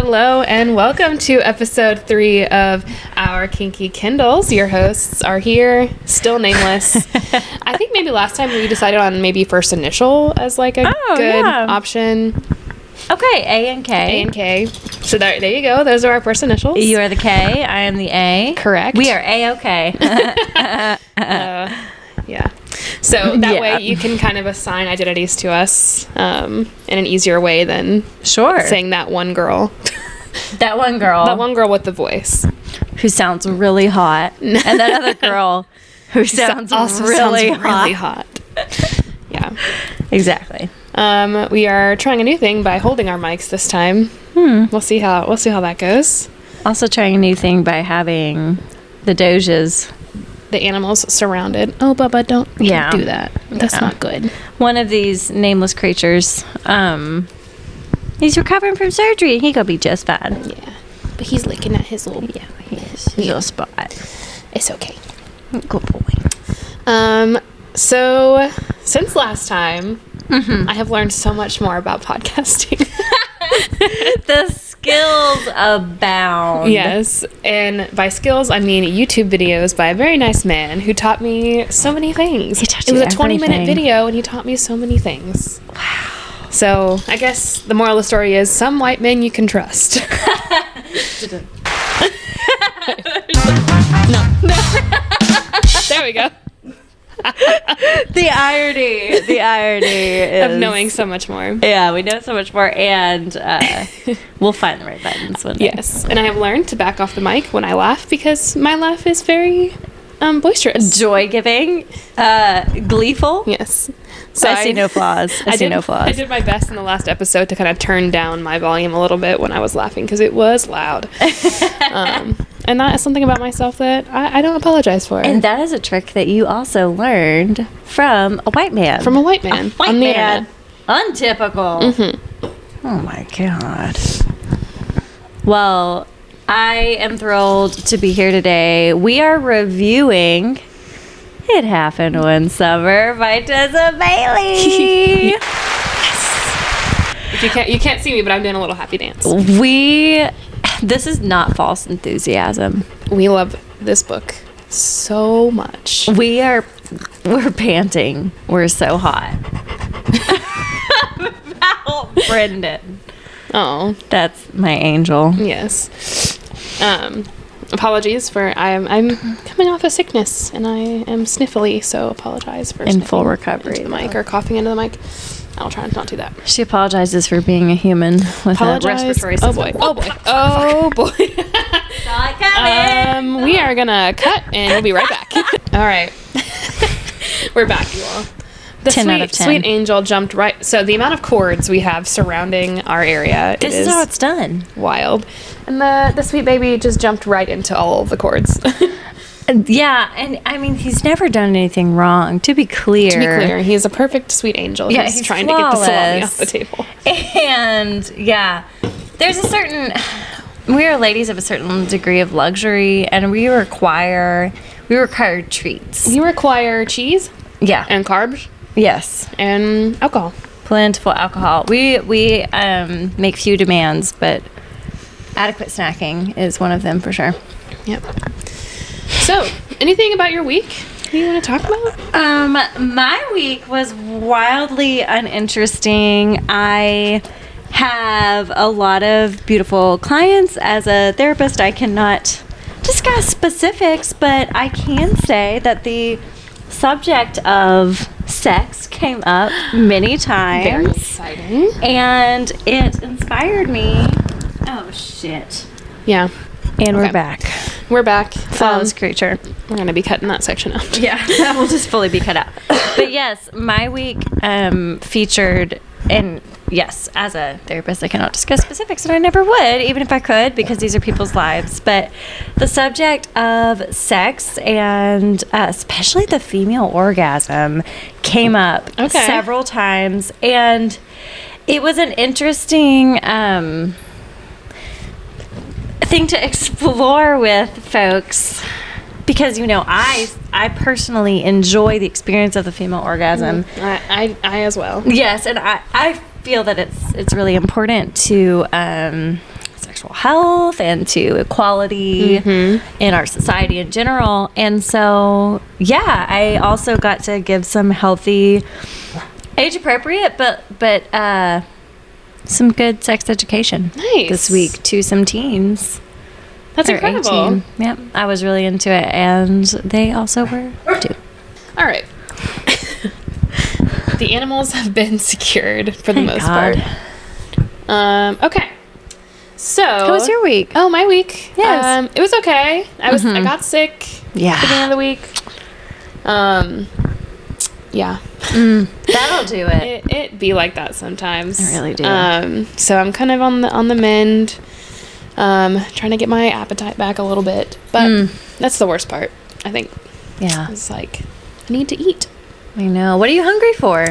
Hello and welcome to episode 3 of Our Kinky Kindles. Your hosts are here, still nameless. I think maybe last time we decided on maybe first initial as like a good option. Okay, A and K. A and K. So there you go. Those are our first initials. You are the K. I am the A. Correct. We are A-OK. Yeah. So that way you can kind of assign identities to us in an easier way than saying that one girl. That one girl. That one girl with the voice. Who sounds really hot. And that other girl who sounds really hot. Yeah. Exactly. We are trying a new thing by holding our mics this time. We'll see how that goes. Also trying a new thing by having the doges. The animals surrounded. Oh, Bubba, don't do that. That's not good. One of these nameless creatures, he's recovering from surgery. He gonna be just fine. Yeah, but he's licking at his little his little spot. It's okay. Good boy. So since last time, I have learned so much more about podcasting. The skills abound. Yes, and by skills I mean YouTube videos by a very nice man who taught me so many things. It was a 20-minute video and he taught me so many things. Wow. So I guess the moral of the story is some white men you can trust. No. There we go. The irony is of knowing so much more. Yeah, we know so much more, and we'll find the right buttons one day. Yes, and I have learned to back off the mic when I laugh because my laugh is very boisterous, joy-giving, gleeful. Yes. So I see no flaws. I see no flaws. I did my best in the last episode to kind of turn down my volume a little bit when I was laughing because it was loud. And that is something about myself that I don't apologize for. And that is a trick that you also learned from a white man. From a white man. On the internet. Untypical. Mm-hmm. Oh my God. Well, I am thrilled to be here today. We are reviewing It Happened One Summer by Tessa Bailey. Yes. You can't see me, but I'm doing a little happy dance. This is not false enthusiasm. We love this book so much. We're panting. We're so hot. About Brenden. Oh, that's my angel. Yes. Apologies for I'm coming off a sickness and I am sniffly, so apologize for in full recovery into the mic or coughing into the mic. I'll try not to do that. She apologizes for being a human with a respiratory system. Oh boy. We are gonna cut and we'll be right back. All right. We're back, you all. The 10 out of 10. Sweet angel jumped right. So the amount of cords we have surrounding our area is how it's done. Wild. And the sweet baby just jumped right into all of the cords. Yeah, and I mean, he's never done anything wrong, to be clear. He's a perfect sweet angel. Yeah, he's trying to get the salami off the table. And, yeah, there's we are ladies of a certain degree of luxury, and we require treats. You require cheese? Yeah. And carbs? Yes. And alcohol. Plentiful alcohol. We make few demands, but adequate snacking is one of them for sure. Yep. So, anything about your week you want to talk about? My week was wildly uninteresting. I have a lot of beautiful clients. As a therapist, I cannot discuss specifics, but I can say that the subject of sex came up many times. Very exciting. And it inspired me. Oh, shit. Yeah. And we're back. We're back. Flawless creature. We're going to be cutting that section out. Yeah, that will just fully be cut out. But yes, my week featured, and yes, as a therapist, I cannot discuss specifics, and I never would, even if I could, because these are people's lives. But the subject of sex and especially the female orgasm came up several times, and it was an interesting thing to explore with folks, because I personally enjoy the experience of the female orgasm. I as well. Yes, and I feel that it's really important to sexual health and to equality in our society in general. And so, yeah, I also got to give some healthy, age appropriate, but some good sex education this week to some teens. That's incredible. 18. Yep, I was really into it, and they also were too. All right. The animals have been secured for the most God. part. Okay. So How was your week? Oh, my week. Yes. It was okay. I got sick. Yeah. At the beginning of the week. Yeah. That'll do it. It be like that sometimes. I really do. So I'm kind of on the mend. Trying to get my appetite back a little bit, but that's the worst part, I think. Yeah. It's like I need to eat. I know. What are you hungry for?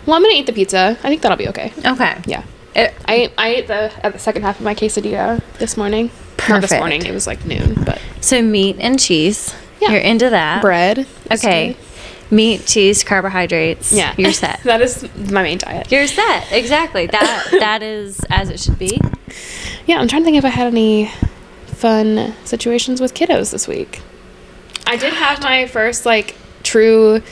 Well, I'm gonna eat the pizza. I think that'll be okay. Okay. Yeah. I ate the second half of my quesadilla this morning. Not this Perfect. morning. It was like noon, but So meat and cheese. Yeah. You're into that. bread. is Okay. good. Meat, cheese, carbohydrates. Yeah. You're set. That is my main diet. You're set. Exactly. That is as it should be. Yeah. I'm trying to think if I had any fun situations with kiddos this week. I did have my first true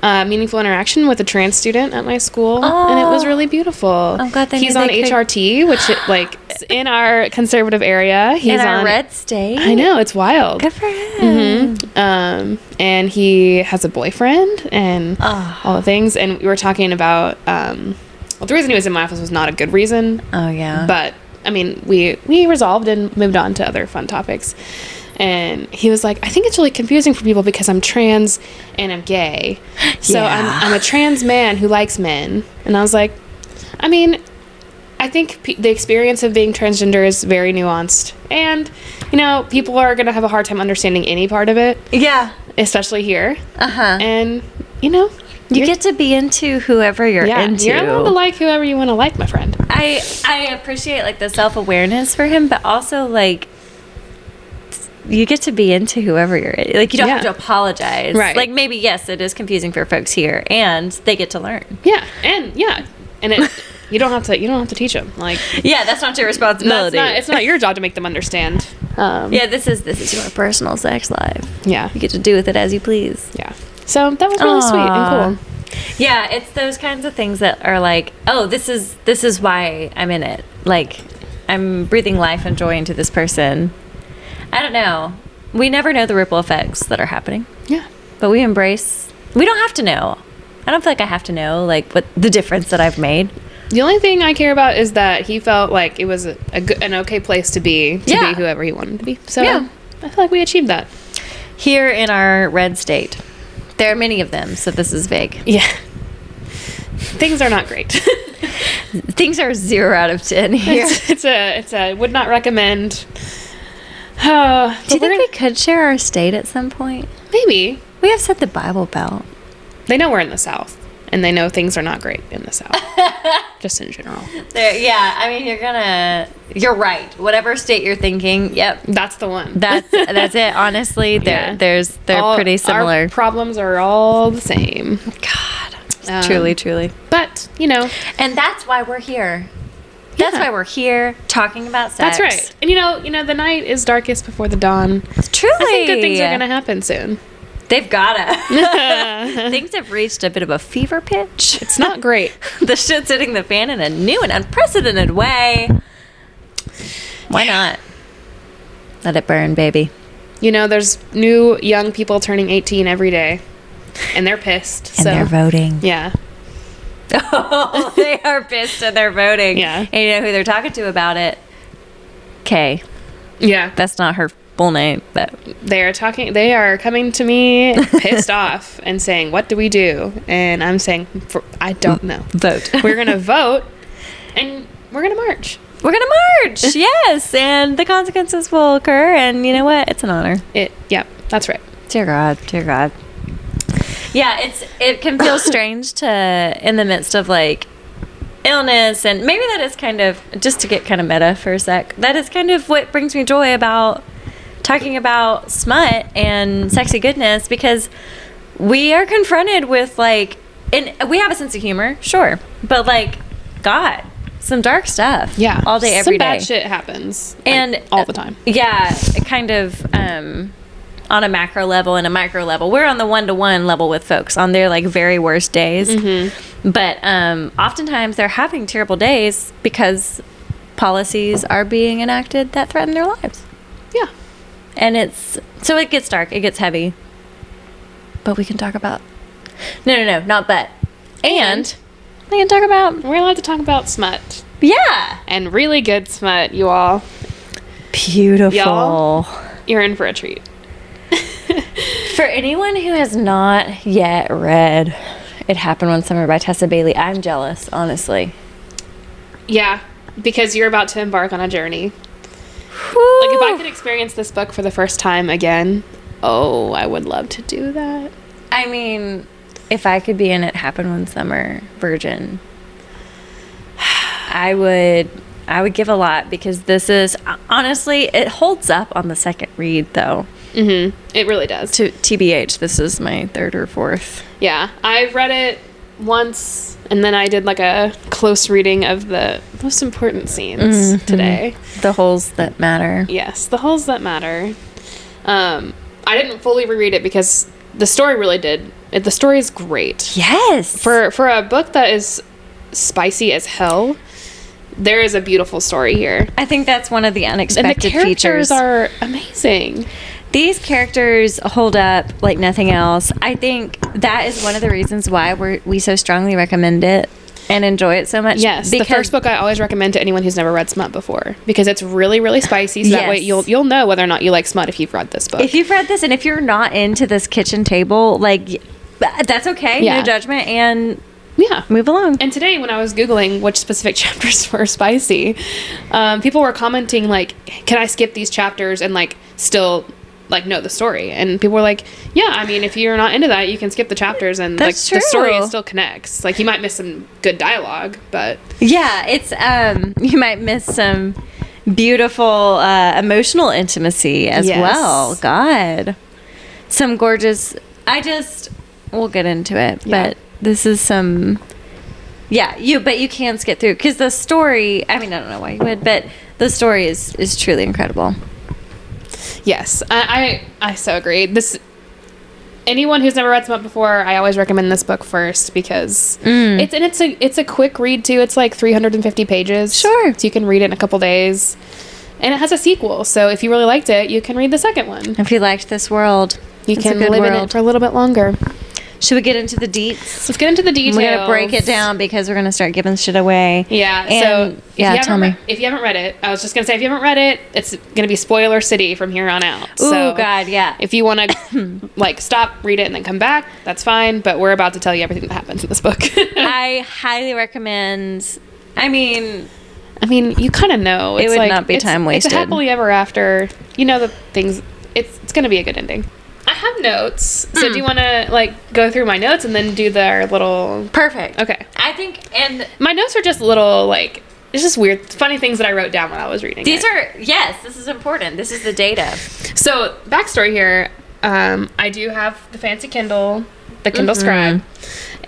meaningful interaction with a trans student at my school, and it was really beautiful. I'm glad they he's knew on they could- HRT, which in our conservative area. He's in our on red state. I know, it's wild. Good for him. And he has a boyfriend and all the things. And we were talking about the reason he was in my office was not a good reason. Oh yeah. But I mean, we resolved and moved on to other fun topics. And he was like, I think it's really confusing for people because I'm trans and I'm gay. So Yeah. I'm a trans man who likes men. And I was like, I mean, I think the experience of being transgender is very nuanced. And, people are going to have a hard time understanding any part of it, yeah. especially here. Uh-huh. And, You get to be into whoever you're into. You're allowed to like whoever you want to like, my friend. I appreciate the self-awareness for him, but also you get to be into whoever you're in. You don't have to apologize. Right. Maybe yes, it is confusing for folks here, and they get to learn. Yeah. And you don't have to teach them. Yeah, that's not your responsibility. It's not your job to make them understand. Yeah, this is your personal sex life. Yeah. You get to do with it as you please. Yeah. So that was really sweet and cool. Yeah, it's those kinds of things that are oh, this is why I'm in it. I'm breathing life and joy into this person. I don't know. We never know the ripple effects that are happening. Yeah. But we don't have to know. I don't feel like I have to know what the difference that I've made. The only thing I care about is that he felt like it was an okay place to be whoever he wanted to be. So Yeah. I feel like we achieved that. Here in our red state. There are many of them, so this is vague. Yeah. Things are not great. Things are 0 out of 10 here. It's a would not recommend. Do you think we could share our state at some point? Maybe. We have set the Bible Belt. They know we're in the South, and they know things are not great in the South. Just in general. Yeah, I mean, you're right. Whatever state you're thinking, yep. That's the one. That's it. Honestly, they're pretty similar. Our problems are all the same. God. Truly. But, And that's why we're here. That's why we're here talking about sex. That's right. And the night is darkest before the dawn. Truly. I think good things are going to happen soon. They've gotta. Things have reached a bit of a fever pitch. It's not great. The shit's hitting the fan in a new and unprecedented way. Why not? Let it burn, baby. There's new young people turning 18 every day. And they're pissed. And they're voting. Yeah. Oh, they are pissed and they're voting. Yeah. And you know who they're talking to about it? Kay. Yeah. That's not her full name, but they are coming to me pissed off and saying, what do we do? And I'm saying, I don't know. Vote. We're going to vote and we're going to march. We're going to march. Yes. And the consequences will occur. And you know what? It's an honor. Yeah, that's right. Dear God. Yeah, it can feel strange in the midst of illness, and maybe that is kind of, just to get kind of meta for a sec, that is kind of what brings me joy about talking about smut and sexy goodness, because we are confronted with and we have a sense of humor, sure, but God, some dark stuff. Yeah. All day, every day. Some bad shit happens. And all the time. Yeah. Kind of on a macro level and a micro level. We're on the 1-to-1 level with folks on their like very worst days. Mm-hmm. But oftentimes they're having terrible days because policies are being enacted that threaten their lives. Yeah. And so it gets dark. It gets heavy. But we can talk about... No, not but. And we can talk about... We're allowed to talk about smut. Yeah. And really good smut, you all. Beautiful. Y'all, you're in for a treat. For anyone who has not yet read It Happened One Summer by Tessa Bailey, I'm jealous, honestly. Yeah, because you're about to embark on a journey. Whew. Like, if I could experience this book for the first time again, oh, I would love to do that. I mean, if I could be in It Happened One Summer virgin, I would give a lot, because this is, honestly, it holds up on the second read, though. Mm-hmm. It really does. To TBH, this is my third or fourth. Yeah, I've read it once, and then I did like a close reading of the most important scenes today. The holes that matter. Yes, the holes that matter. I didn't fully reread it because the story really did. The story is great. Yes. For a book that is spicy as hell, there is a beautiful story here. I think that's one of the unexpected and the characters features. Are amazing. These characters hold up like nothing else. I think that is one of the reasons why we so strongly recommend it and enjoy it so much. Yes, the first book I always recommend to anyone who's never read smut before, because it's really, really spicy. So that way you'll know whether or not you like smut if you've read this book. If you've read this, and if you're not into this kitchen table, like, that's okay. Yeah. No judgment, and yeah, move along. And today, when I was Googling which specific chapters were spicy, people were commenting like, can I skip these chapters and like still like know the story? And people were like, yeah, I mean, if you're not into that, you can skip the chapters, and that's like true. the story still connects. Like, you might miss some good dialogue, but yeah, it's you might miss some beautiful emotional intimacy as well. God, some gorgeous. We'll get into it, but this is some. Yeah, but you can skip through, because the story. I mean, I don't know why you would, but the story is truly incredible. Yes, I so agree. Anyone who's never read smut before, I always recommend this book first, because it's a quick read too. It's like 350 pages. Sure. So you can read it in a couple days. And it has a sequel, so if you really liked it, you can read the second one. If you liked this world, you can live in it for a little bit longer. Should we get into the deets? Let's get into the details. We're gonna break it down, because we're gonna start giving shit away. Yeah. And, so tell me. If you haven't read it, I was just gonna say, if you haven't read it, it's gonna be spoiler city from here on out. Oh God, yeah. If you want to like stop, read it, and then come back, that's fine. But we're about to tell you everything that happens in this book. I highly recommend. I mean, you kind of know. It would not be time wasted. It's a happily ever after. You know the things. It's gonna be a good ending. I have notes. So do you want to like go through my notes and then do our little... Perfect. Okay. I think, and my notes are just little like, it's just weird, funny things that I wrote down when I was reading this is important. This is the data. So backstory here, I do have the fancy Kindle, the Kindle Scribe,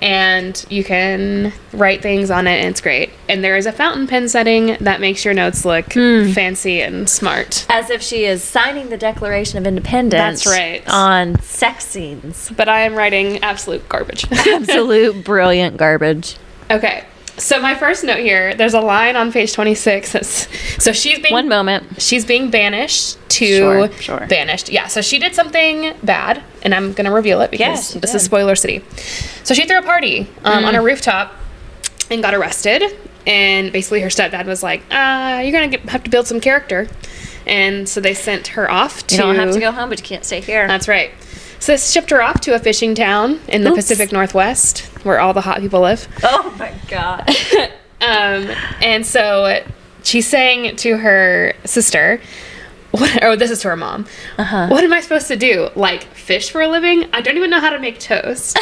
and you can write things on it, and it's great. And there is a fountain pen setting that makes your notes look fancy and smart. As if she is signing the Declaration of Independence. That's right. On sex scenes. But I am writing absolute garbage. Absolute brilliant garbage. Okay. So my first note here, there's a line on page 26 that's, so she's being... One moment. She's being banished to... Sure. Banished. Yeah, so she did something bad, and I'm going to reveal it because this is spoiler city. So she threw a party on a rooftop and got arrested, and basically her stepdad was like, you're going to have to build some character. And so they sent her off to... You don't have to go home, but you can't stay here. That's right. So they shipped her off to a fishing town in the Pacific Northwest, where all the hot people live. Oh my God. And so she's saying to her sister, this is to her mom, what am I supposed to do? Like, fish for a living? I don't even know how to make toast.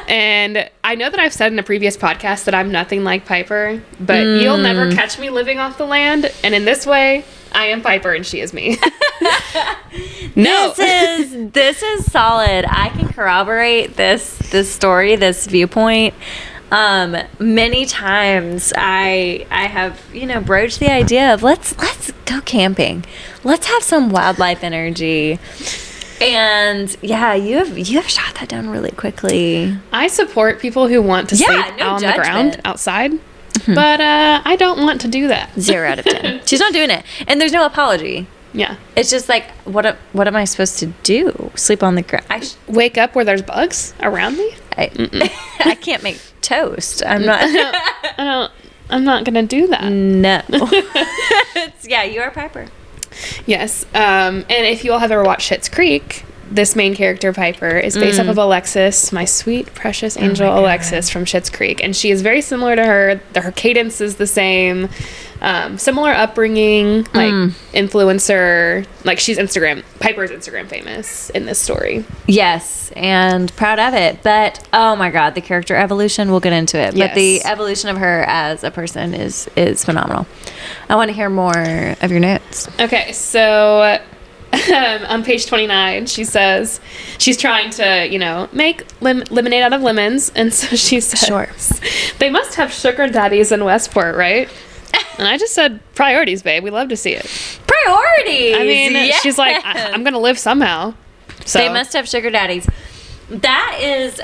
And I know that I've said in a previous podcast that I'm nothing like Piper, but you'll never catch me living off the land. And in this way, I am Piper and she is me. No. This is solid. I can corroborate this story, this viewpoint. Many times I have, broached the idea of let's go camping. Let's have some wildlife energy. And yeah, you have shot that down really quickly. I support people who want to sleep out on the ground outside. But I don't want to do that. 0 out of 10. She's not doing it. And there's no apology. Yeah. It's just like, what am I supposed to do? Sleep on the ground? Wake up where there's bugs around me? I can't make toast. I'm not. I'm not going to do that. No. You are Piper. Yes. And if you all have ever watched Schitt's Creek, this main character, Piper, is based off of Alexis, my sweet, precious angel Alexis from Schitt's Creek. And she is very similar to her. Her cadence is the same. Similar upbringing, like influencer. Like Piper's Instagram famous in this story. Yes, and proud of it. But, oh my God, the character evolution, we'll get into it. Yes. But the evolution of her as a person is phenomenal. I want to hear more of your notes. Okay, so... on page 29, she says she's trying to, make lemonade out of lemons. And so she says, sure. They must have sugar daddies in Westport, right? And I just said, priorities, babe. We love to see it. Priorities! I mean, she's like, I'm going to live somehow. So they must have sugar daddies. That is,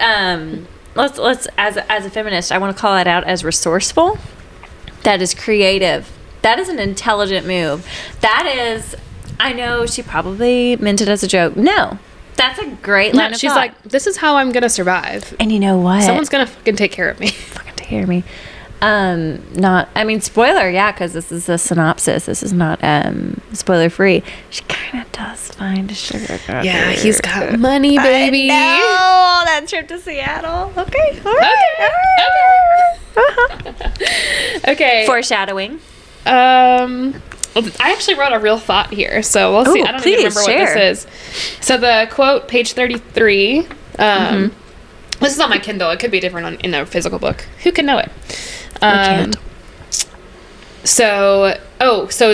let's as a feminist, I want to call it out as resourceful. That is creative. That is an intelligent move. That is... I know she probably meant it as a joke. No, that's a great line of she's thought. like, this is how I'm going to survive. And you know what? Someone's going to fucking take care of me. Fucking take care of me. Spoiler, yeah, because this is a synopsis. This is not spoiler free. She kind of does find a sugar daddy. Yeah, he's got money, baby. Oh, that trip to Seattle. Okay, all right. Okay. Okay. Foreshadowing. I actually wrote a real thought here, so we'll see. I don't even remember what this is. So the quote, page 33. This is on my Kindle. It could be different in a physical book. Who can know it? So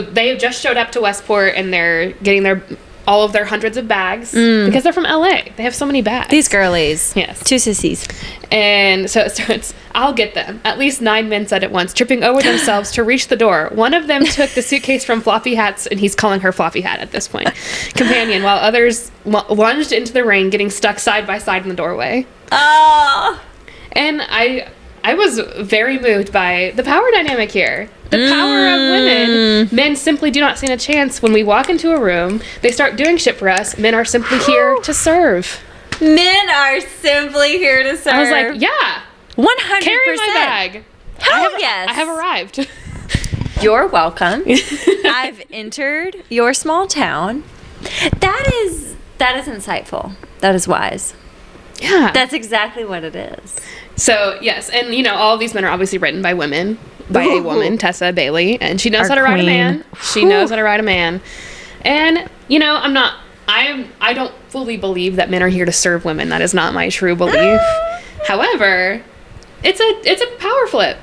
they just showed up to Westport and they're getting all of their hundreds of bags because they're from LA. They have so many bags. These girlies. Yes. 2 sissies. And so it's, I'll get them. At least 9 men said at once, tripping over themselves to reach the door. One of them took the suitcase from Floppy Hats, and he's calling her Floppy Hat at this point, companion, while others lunged into the rain, getting stuck side by side in the doorway. Oh. And I was very moved by the power dynamic here. The power of women. Men simply do not stand a chance. When we walk into a room, they start doing shit for us. Men are simply here to serve. Men are simply here to serve. I was like, yeah. 100%. Carry my bag. Yes. I have arrived. You're welcome. I've entered your small town. That is insightful. That is wise. Yeah. That's exactly what it is. So, yes. And, all of these men are obviously written by women. By a woman, Tessa Bailey. And she knows how to write a man. She knows how to write a man. And, I don't fully believe that men are here to serve women. That is not my true belief. However, it's a power flip.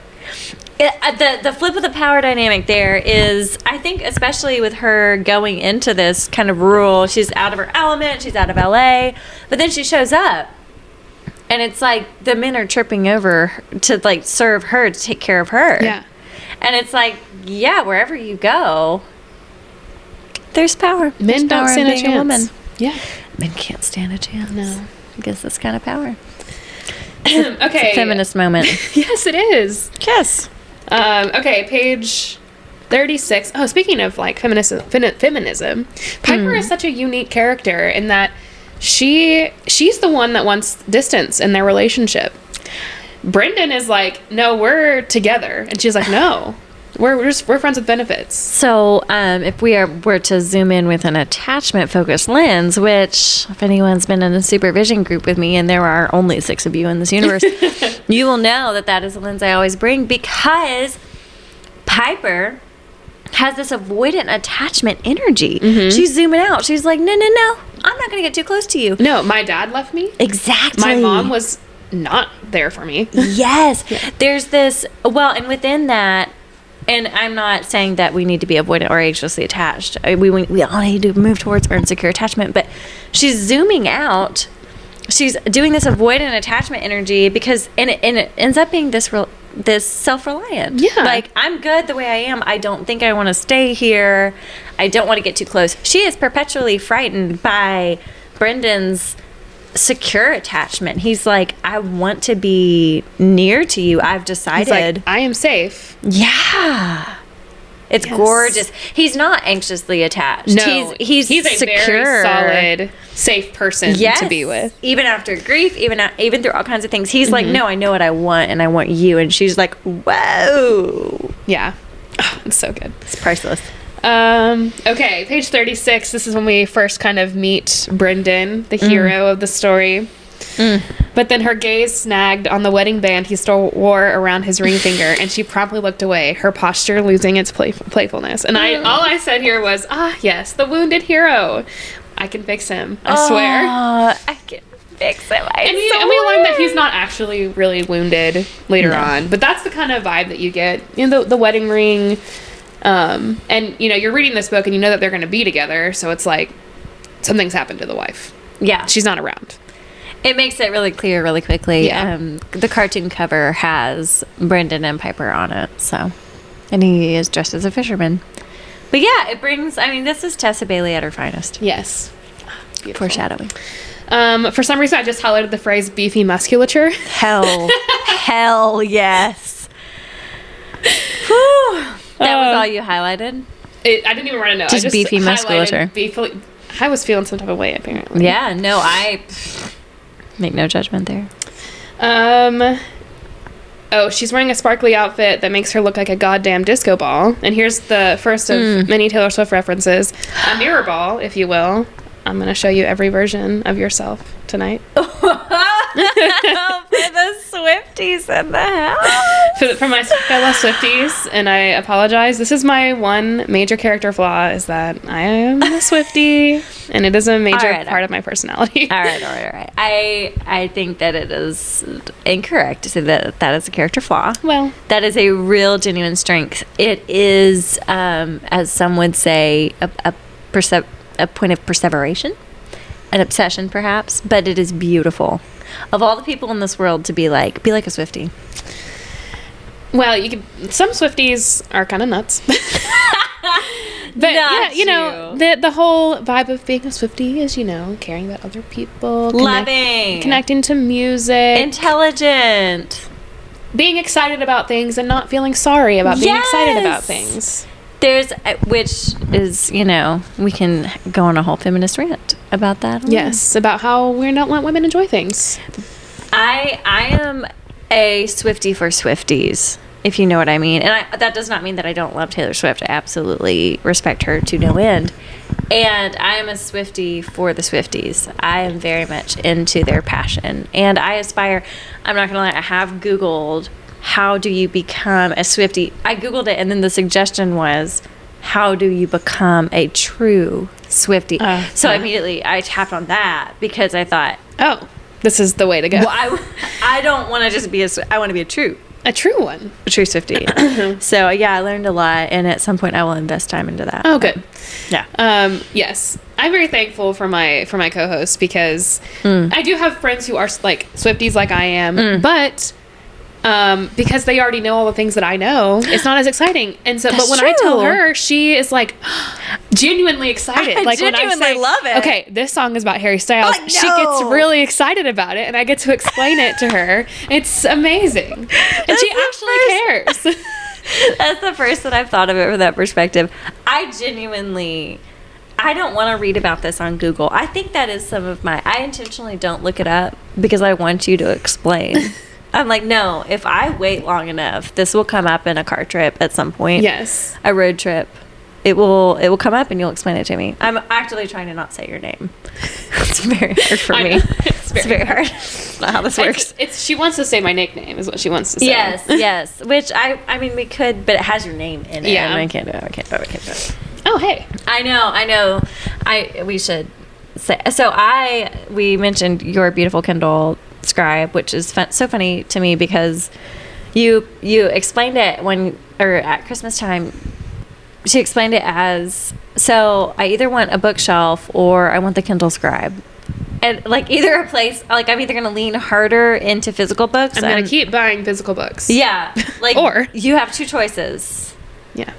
The flip of the power dynamic there is, I think, especially with her going into this kind of rural, she's out of her element, she's out of LA, but then she shows up. And it's like the men are tripping over to serve her, to take care of her. Yeah. And it's like, yeah, wherever you go, there's power. Men don't stand a chance. A woman. Yeah. Men can't stand a chance. No. I guess that's kind of power. Okay. It's a feminist moment. Yes, it is. Yes. Okay, page 36. Oh, speaking of feminism, Piper is such a unique character in that she's the one that wants distance in their relationship. Brenden is like, no, we're together, and she's like, no, we're friends with benefits. So if we were to zoom in with an attachment focused lens, which if anyone's been in a supervision group with me, and there are only 6 of you in this universe, you will know that is a lens I always bring, because Piper has this avoidant attachment energy. She's zooming out. She's like, no, I'm not going to get too close to you. No, my dad left me. Exactly. My mom was not there for me. Yes. Yeah. There's this, and within that, and I'm not saying that we need to be avoidant or anxiously attached. We all need to move towards our insecure attachment, but she's zooming out she's doing this avoidant attachment energy because and it ends up being this self-reliant. Yeah. Like, I'm good the way I am. I don't think I want to stay here. I don't want to get too close. She is perpetually frightened by Brendan's secure attachment. He's like, I want to be near to you. I've decided. He's like, I am safe. Yeah. It's gorgeous. He's not anxiously attached. No, he's a secure. very solid, safe person to be with. Even after grief, even through all kinds of things, he's like, no, I know what I want, and I want you. And she's like, whoa. Yeah, it's so good. It's priceless. Okay, page 36. This is when we first kind of meet Brenden, the hero of the story. But then her gaze snagged on the wedding band he still wore around his ring finger, and she promptly looked away, her posture losing its playfulness. And all I said here was, yes, the wounded hero. I can fix him. I swear. I can fix him. And we learned that he's not actually really wounded later on. But that's the kind of vibe that you get in the wedding ring. And, you're reading this book, and you know that they're going to be together. So it's like something's happened to the wife. Yeah. She's not around. It makes it really clear really quickly. Yeah. The cartoon cover has Brenden and Piper on it, and he is dressed as a fisherman. But yeah, this is Tessa Bailey at her finest. Yes. Beautiful. Foreshadowing. For some reason, I just highlighted the phrase beefy musculature. Hell yes. Whew. That was all you highlighted? I didn't even write a note. Just beefy musculature. I was feeling some type of way, apparently. Yeah, no, I make no judgment there. She's wearing a sparkly outfit that makes her look like a goddamn disco ball. And here's the first of many Taylor Swift references. A mirror ball, if you will. I'm going to show you every version of yourself tonight. For the Swifties in the house. For my fellow Swifties, and I apologize. This is my one major character flaw, is that I am a Swiftie, and it is a major part of my personality. All right. I think that it is incorrect to say that is a character flaw. Well, that is a real, genuine strength. It is, as some would say, a point of perseveration, an obsession perhaps, but it is beautiful. Of all the people in this world to be like a Swiftie. Well, some Swifties are kind of nuts. But the whole vibe of being a Swiftie is, caring about other people, loving, connecting to music, intelligent, being excited about things and not feeling sorry about being excited about things. Which is, we can go on a whole feminist rant about that. Yes, about how we don't let women enjoy things. I am a Swiftie for Swifties, if you know what I mean. And that does not mean that I don't love Taylor Swift. I absolutely respect her to no end. And I am a Swiftie for the Swifties. I am very much into their passion. And I aspire, I'm not going to lie, I have Googled, how do you become a Swiftie? I Googled it, and then the suggestion was, how do you become a true Swiftie? So immediately I tapped on that because I thought, this is the way to go. Well, I don't want to just be I want to be a true one. A true Swiftie. So yeah, I learned a lot, and at some point I will invest time into that. Oh, good. Yeah. Yes. I'm very thankful for my co-host because I do have friends who are like Swifties like I am, but because they already know all the things that I know, it's not as exciting. And so, but when I tell her, she is like genuinely excited. I like genuinely when I say, love it. Okay, this song is about Harry Styles. Oh, no. She gets really excited about it, and I get to explain it to her. It's amazing, and she actually cares. That's the first that I've thought of it from that perspective. I don't want to read about this on Google. I think that is I intentionally don't look it up because I want you to explain. I'm like, no, if I wait long enough, this will come up in a car trip at some point. Yes. A road trip. It will come up and you'll explain it to me. I'm actually trying to not say your name. It's very hard for me. It's very hard. That's not how this works. She wants to say my nickname is what she wants to say. Yes. Which I mean we could, but it has your name in it. Yeah. And I can't do it. Oh, hey. I know. We should say, we mentioned your beautiful Kindle Scribe, which is so funny to me because you explained it at Christmas time. She explained it as, so I either want a bookshelf or I want the Kindle Scribe. and like either a place, like I'm either going to lean harder into physical books. I'm going to keep buying physical books. Yeah. Like, or you have two choices. Yeah.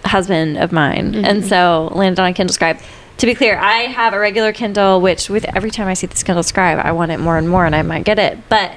Husband of mine. And so landed on a Kindle Scribe. To be clear, I have a regular Kindle, which with every time I see this Kindle Scribe, I want it more and more, and I might get it. But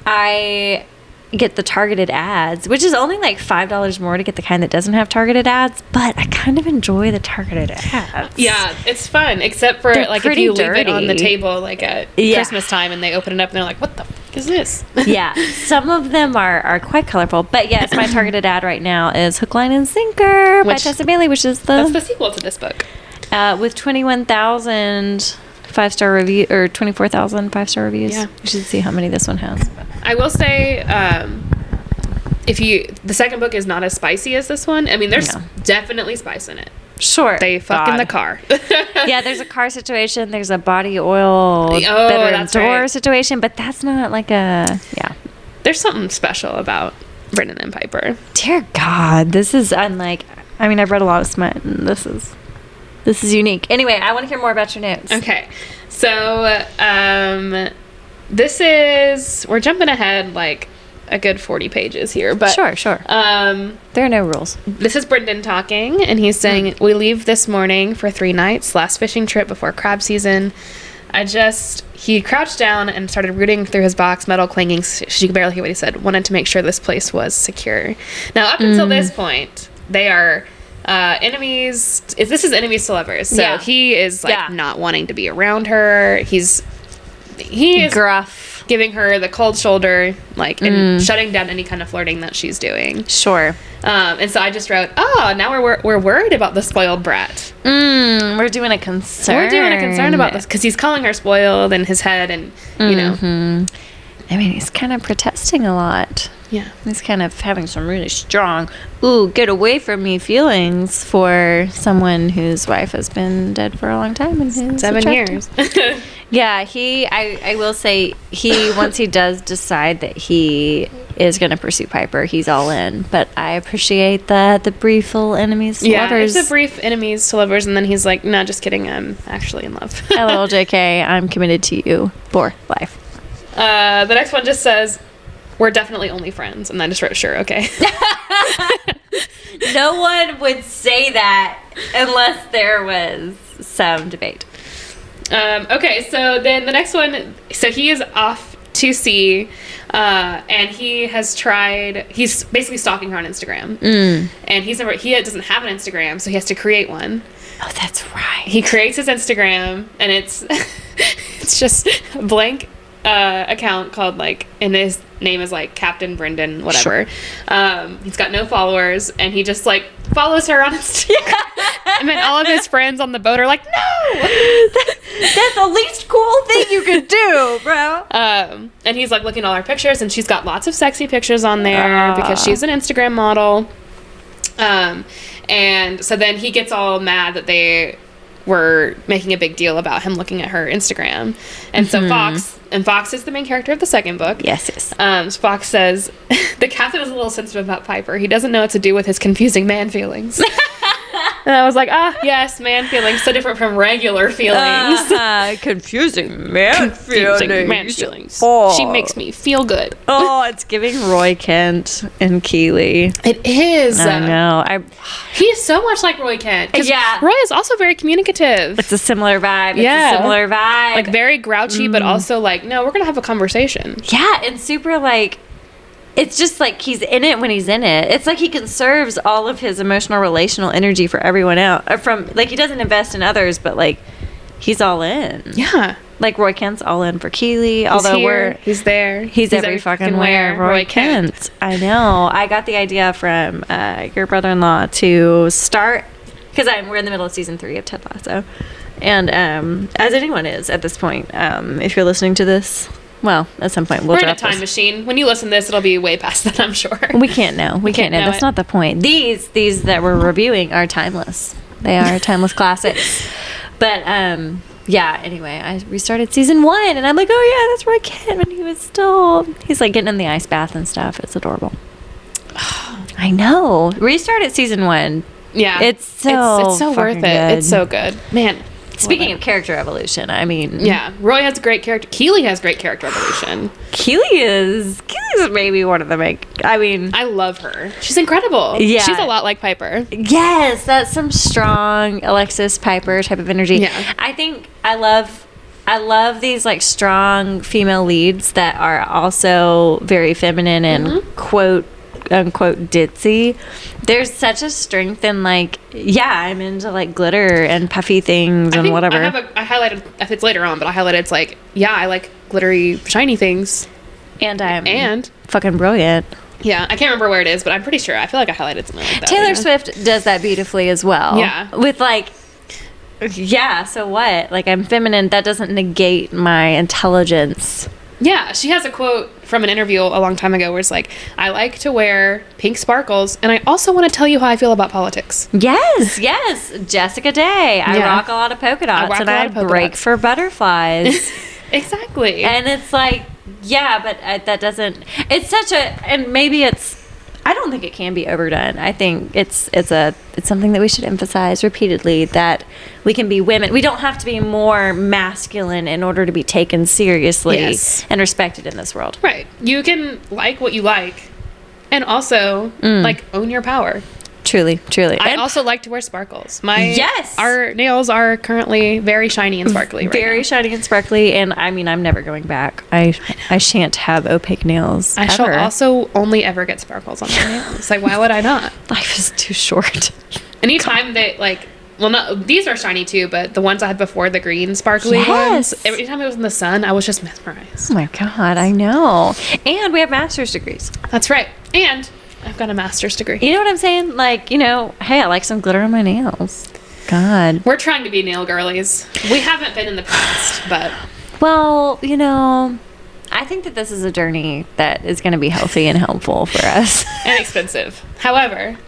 I get the targeted ads, which is only like $5 more to get the kind that doesn't have targeted ads, but I kind of enjoy the targeted ads. Yeah, it's fun, except for They're like if you leave it on the dirty. table like at Christmas time and they open it up and they're like, what the fuck is this? Yeah, some of them are quite colorful, but yes, my targeted ad right now is Hook, Line, and Sinker by Tessa Bailey, which is that's the sequel to this book. With 21,000 5-star review or 24,000 5-star reviews. Yeah, you should see how many this one has. I will say, the second book is not as spicy as this one. I mean, there's definitely spice in it. Sure, they fuck in the car. Yeah, there's a car situation. There's a body oil bedroom door situation, but that's not like a There's something special about Brenden and Piper. Dear God, this is unlike. I mean, I've read a lot of smut, and this is unique. Anyway, I want to hear more about your notes. Okay, so this is, we're jumping ahead like a good 40 pages here, but sure. There are no rules. This is Brenden talking, and he's saying, we leave this morning for 3 nights, last fishing trip before crab season. He crouched down and started rooting through his box, metal clanging. She could barely hear what he said. Wanted to make sure this place was secure. Now, up until this point, they are enemies. This is enemies to lovers. So he is like not wanting to be around her. He is gruff, giving her the cold shoulder, like, and shutting down any kind of flirting that she's doing. Sure. And so I just wrote, now we're worried about the spoiled brat. We're doing a concern. We're doing a concern about this because he's calling her spoiled in his head, and you know. I mean, he's kind of protesting a lot. Yeah. He's kind of having some really strong, get away from me feelings for someone whose wife has been dead for a long time. And 7 years. Yeah, I will say, once he does decide that he is going to pursue Piper, he's all in. But I appreciate the brief little enemies to lovers. Yeah, it's a brief enemies to lovers, and then he's like, no, just kidding, I'm actually in love. LOL JK, I'm committed to you for life. The next one just says, we're definitely only friends. And I just wrote, sure, okay. No one would say that unless there was some debate. Okay, so then the next one, so he is off to sea, and he's basically stalking her on Instagram. And he doesn't have an Instagram, so he has to create one. Oh, that's right. He creates his Instagram, and it's it's just a blank account called, like, and his name is like Captain Brenden, whatever. Sure. He's got no followers, and he just like follows her on Instagram. And then all of his friends on the boat are like, no, that's the least cool thing you could do, bro. And he's like looking at all her pictures, and she's got lots of sexy pictures on there because she's an Instagram model. And so then he gets all mad that they were making a big deal about him looking at her Instagram. And so Fox is the main character of the second book. Yes. So Fox says, the captain is a little sensitive about Piper. He doesn't know what to do with his confusing man feelings. And I was like, yes, man feelings. So different from regular feelings. Confusing man feelings. Oh. She makes me feel good. Oh, it's giving Roy Kent and Keeley. It is. I know. He is so much like Roy Kent. Yeah. Roy is also very communicative. It's a similar vibe. Like very grouchy, but also like, no, we're going to have a conversation. Yeah, and super like, it's just like he's in it when he's in it. It's like he conserves all of his emotional, relational energy for everyone else. He doesn't invest in others, but like he's all in. Yeah. Like Roy Kent's all in for Keeley. He's there. He's every fucking where. Roy Kent. I know. I got the idea from your brother-in-law to start, because we're in the middle of season 3 of Ted Lasso. And as anyone is at this point, if you're listening to this, well, at some point we're in a time machine. When you listen to this, it'll be way past that, I'm sure. We can't know. We can't know. That's not the point. These that we're reviewing are timeless. They are timeless classics. But yeah. Anyway, I restarted season 1, and I'm like, oh yeah, that's Roy Kent. And he's like getting in the ice bath and stuff. It's adorable. I know. Restarted season 1. Yeah, it's so worth it. Good. It's so good, man. Speaking of character evolution, I mean... Yeah. Roy has great character. Keely has great character evolution. Keely's maybe one of the I love her. She's incredible. Yeah. She's a lot like Piper. Yes, that's some strong Alexis Piper type of energy. Yeah. I think I love these like strong female leads that are also very feminine and quote unquote ditzy. There's such a strength in like, I'm into like glitter and puffy things and whatever. I highlighted, if it's later on, but I highlighted it's like, I like glittery, shiny things. And fucking brilliant. Yeah, I can't remember where it is, but I'm pretty sure. I feel like I highlighted something like that. Taylor Swift does that beautifully as well. Yeah. With like, so what? Like, I'm feminine. That doesn't negate my intelligence. Yeah, she has a quote from an interview a long time ago where it's like, I like to wear pink sparkles, and I also want to tell you how I feel about politics. Yes. Jessica Day. I rock a lot of polka dots, and I break for butterflies. Exactly. And it's like, but that doesn't... It's such a... And maybe it's... I don't think it can be overdone. I think it's something that we should emphasize repeatedly, that we can be women. We don't have to be more masculine in order to be taken seriously and respected in this world. Right. You can like what you like and also like own your power. Truly. I also like to wear sparkles. Our nails are currently very shiny and sparkly very shiny and sparkly, and I mean, I'm never going back. I shan't have opaque nails I shall also only ever get sparkles on my nails. Like, why would I not? Life is too short. Anytime they like, these are shiny too, but the ones I had before, the green sparkly ones, every time it was in the sun, I was just mesmerized. Oh my God, I know. And we have master's degrees. That's right. And I've got a master's degree. You know what I'm saying? Like, hey, I like some glitter on my nails. God. We're trying to be nail girlies. We haven't been in the past, but... Well, I think that this is a journey that is going to be healthy and helpful for us. And expensive. However...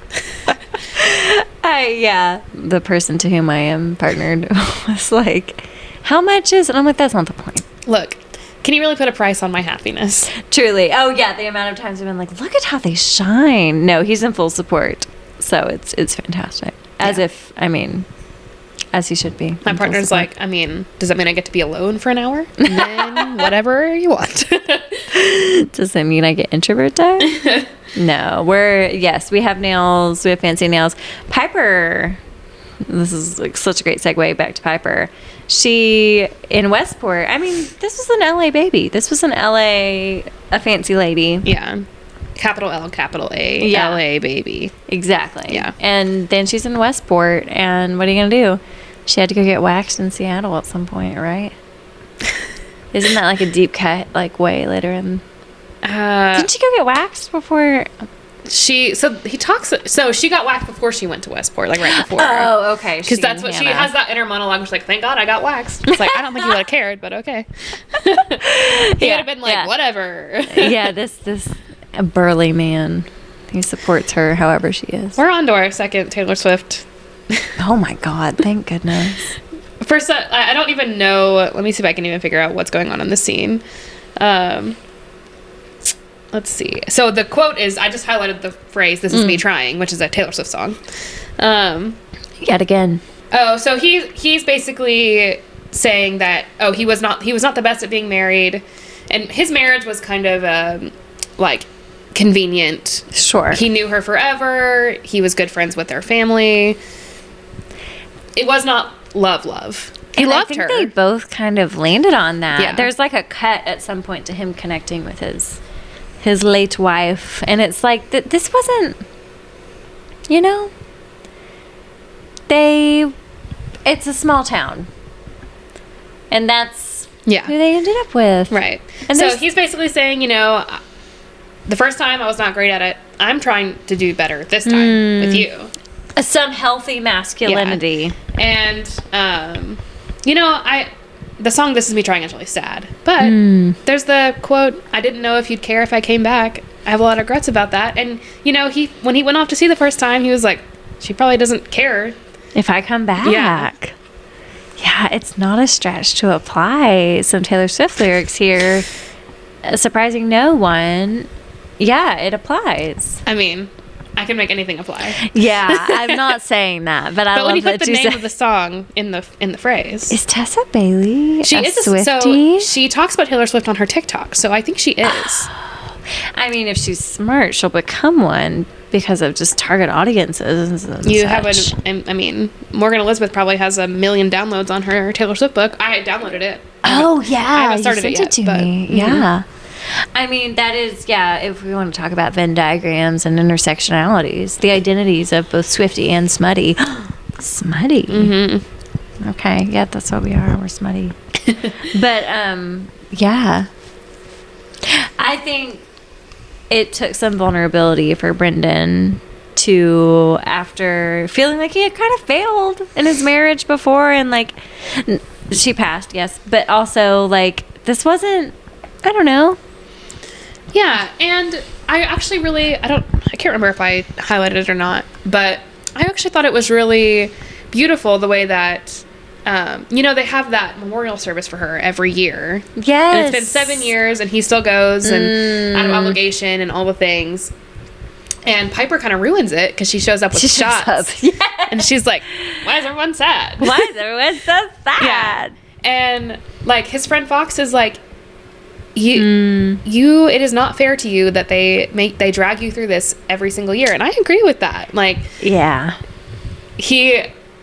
The person to whom I am partnered was like, how much is it? And I'm like, that's not the point. Look, can you really put a price on my happiness? Truly. Oh, yeah. The amount of times I've been like, look at how they shine. No, he's in full support. So it's fantastic. As he should be. My partner's like, does that mean I get to be alone for an hour? And then whatever you want. Does that mean I get introvert time? No. We have nails. We have fancy nails. Piper, this is like such a great segue back to Piper. She, in Westport, this was an LA baby. This was a fancy lady. Yeah. Capital L, capital A, LA baby. Exactly. Yeah. And then she's in Westport, and what are you going to do? She had to go get waxed in Seattle at some point, right? Isn't that like a deep cut, like way later in... Didn't she go get waxed before... She got waxed before she went to Westport, like right before. Oh, okay. Because that's what she has, that inner monologue. She's like, thank God I got waxed. It's like, I don't think he would have cared, but okay. He would have been like, whatever. This burly man. He supports her however she is. We're on to our second Taylor Swift. Oh my God, thank goodness. First, I don't even know. Let me see if I can even figure out what's going on in the scene. Let's see. So the quote is, I just highlighted the phrase, "This is me trying," which is a Taylor Swift song. Yet again. Oh, so he's basically saying that, he was not the best at being married, and his marriage was kind of like convenient. Sure. He knew her forever. He was good friends with their family. It was not love. He loved her. I think they both kind of landed on that. Yeah. There's like a cut at some point to him connecting with his late wife, and it's like this wasn't, it's a small town, and that's who they ended up with, right? And so he's basically saying, the first time I was not great at it. I'm trying to do better this time with you. Some healthy masculinity. Yeah. And the song "This Is Me Trying" is really sad, but there's the quote, "I didn't know if you'd care if I came back. I have a lot of regrets about that." And when he went off to see the first time, he was like, she probably doesn't care if I come back. Yeah, it's not a stretch to apply some Taylor Swift lyrics here. Surprising no one. Yeah, it applies. I can make anything apply. Yeah, I'm not saying that, but I But love when you put that the you name said of the song in the phrase, is Tessa Bailey she a is Swiftie? So she talks about Taylor Swift on her TikTok, so I think she is. I mean, if she's smart, she'll become one because of just target audiences and You such. have I mean, Morgan Elizabeth probably has 1 million downloads on her Taylor Swift book. I downloaded it. Oh, yeah. I haven't started you it sent yet. to But, me. Yeah. I mean, that is, if we want to talk about Venn diagrams and intersectionalities, the identities of both Swiftie and Smutty. Smutty. Mm-hmm. Okay. Yeah, that's what we are. We're smutty. But, yeah. I think it took some vulnerability for Brenden to, after feeling like he had kind of failed in his marriage before, and like she passed, yes, but also like this wasn't, I don't know. Yeah, and I actually I can't remember if I highlighted it or not, but I actually thought it was really beautiful the way that they have that memorial service for her every year. Yes. And it's been 7 years, and he still goes, and out of obligation and all the things. And Piper kind of ruins it because she shows up with shots. Yeah. And she's like, why is everyone sad? Why is everyone so sad? Yeah. And, like, his friend Fox is like, it is not fair to you that they drag you through this every single year. And I agree with that. Like, yeah.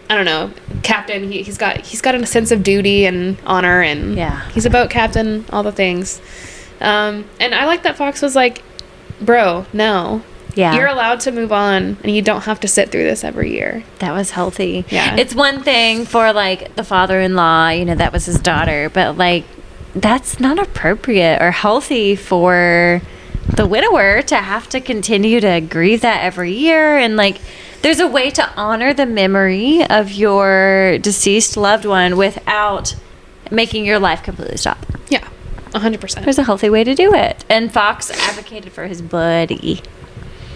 I don't know, captain, he's got a sense of duty and honor, and he's a boat captain, all the things. And I like that Fox was like, bro, no. Yeah. You're allowed to move on, and you don't have to sit through this every year. That was healthy. Yeah. It's one thing for, like, the father-in-law, that was his daughter, but, like, that's not appropriate or healthy for the widower to have to continue to grieve that every year. And, like, there's a way to honor the memory of your deceased loved one without making your life completely stop. Yeah, 100%. There's a healthy way to do it. And Fox advocated for his buddy.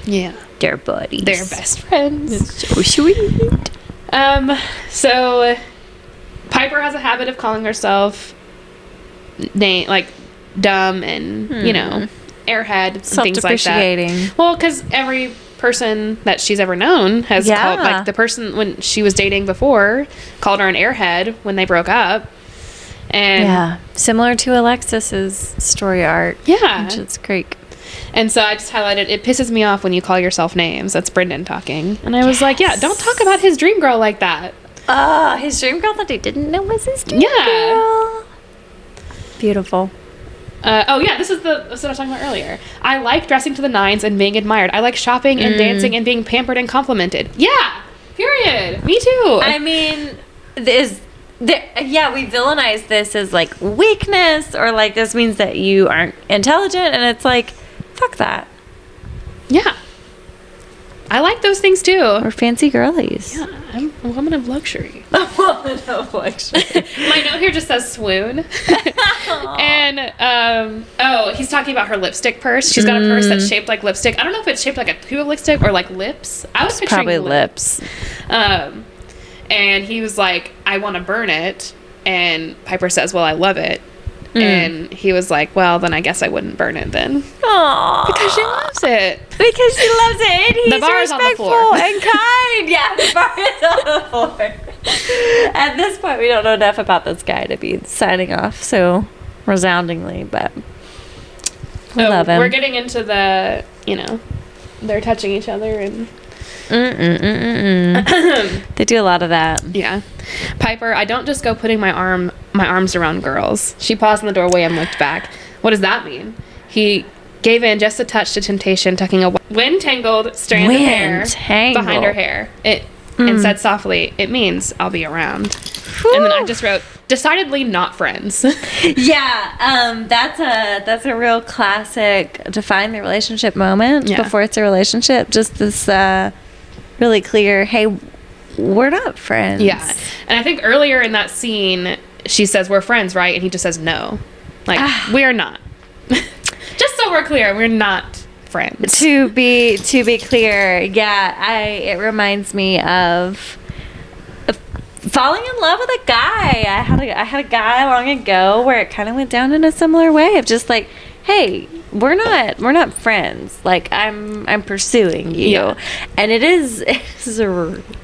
Yeah. They're buddies. They're best friends. It's so sweet. So Piper has a habit of calling herself dumb and, airhead and things like that. Well, because every person that she's ever known has called, like, the person when she was dating before called her an airhead when they broke up. And similar to Alexis's story arc. Yeah. Which is great. And so I just highlighted, it pisses me off when you call yourself names. That's Brenden talking. And I was like, don't talk about his dream girl like that. His dream girl that he didn't know was his dream girl. Beautiful. This is what I was talking about earlier. I like dressing to the nines and being admired. I like shopping and dancing and being pampered and complimented. Yeah, period. Me too. I mean, we villainize this as, like, weakness, or, like, this means that you aren't intelligent, and it's like, fuck that. Yeah. I like those things too. We're fancy girlies. Yeah, I'm a woman of luxury. A woman of luxury. My note here just says swoon. And, he's talking about her lipstick purse. She's got a purse that's shaped like lipstick. I don't know if it's shaped like a tube of lipstick or like lips. I was picturing probably lips. And he was like, I want to burn it. And Piper says, well, I love it. And he was like, well, then I guess I wouldn't burn it then. Aww. Because she loves it. Because she loves it. And he's the bar is respectful on the floor. and kind. Yeah, the bar is on the floor. At this point, we don't know enough about this guy to be signing off so resoundingly, but we love him. We're getting into the, they're touching each other and... They do a lot of that. Yeah. Piper, I don't just go putting my arms around girls. She paused in the doorway and looked back. What does that mean? He gave in just a touch to temptation, tucking a wind-tangled strand of hair behind her hair. And said softly, it means I'll be around. Whew. And then I just wrote, decidedly not friends. Yeah, that's a real classic define the relationship moment before it's a relationship. Just this really clear, hey, we're not friends. Yeah. And I think earlier in that scene, she says, we're friends, right? And he just says, no. Like, we're not. Just so we're clear, we're not friends. To be clear, it reminds me of falling in love with a guy. I had a guy long ago where it kind of went down in a similar way of just like, hey, we're not friends. Like, I'm pursuing you. Yeah. And it is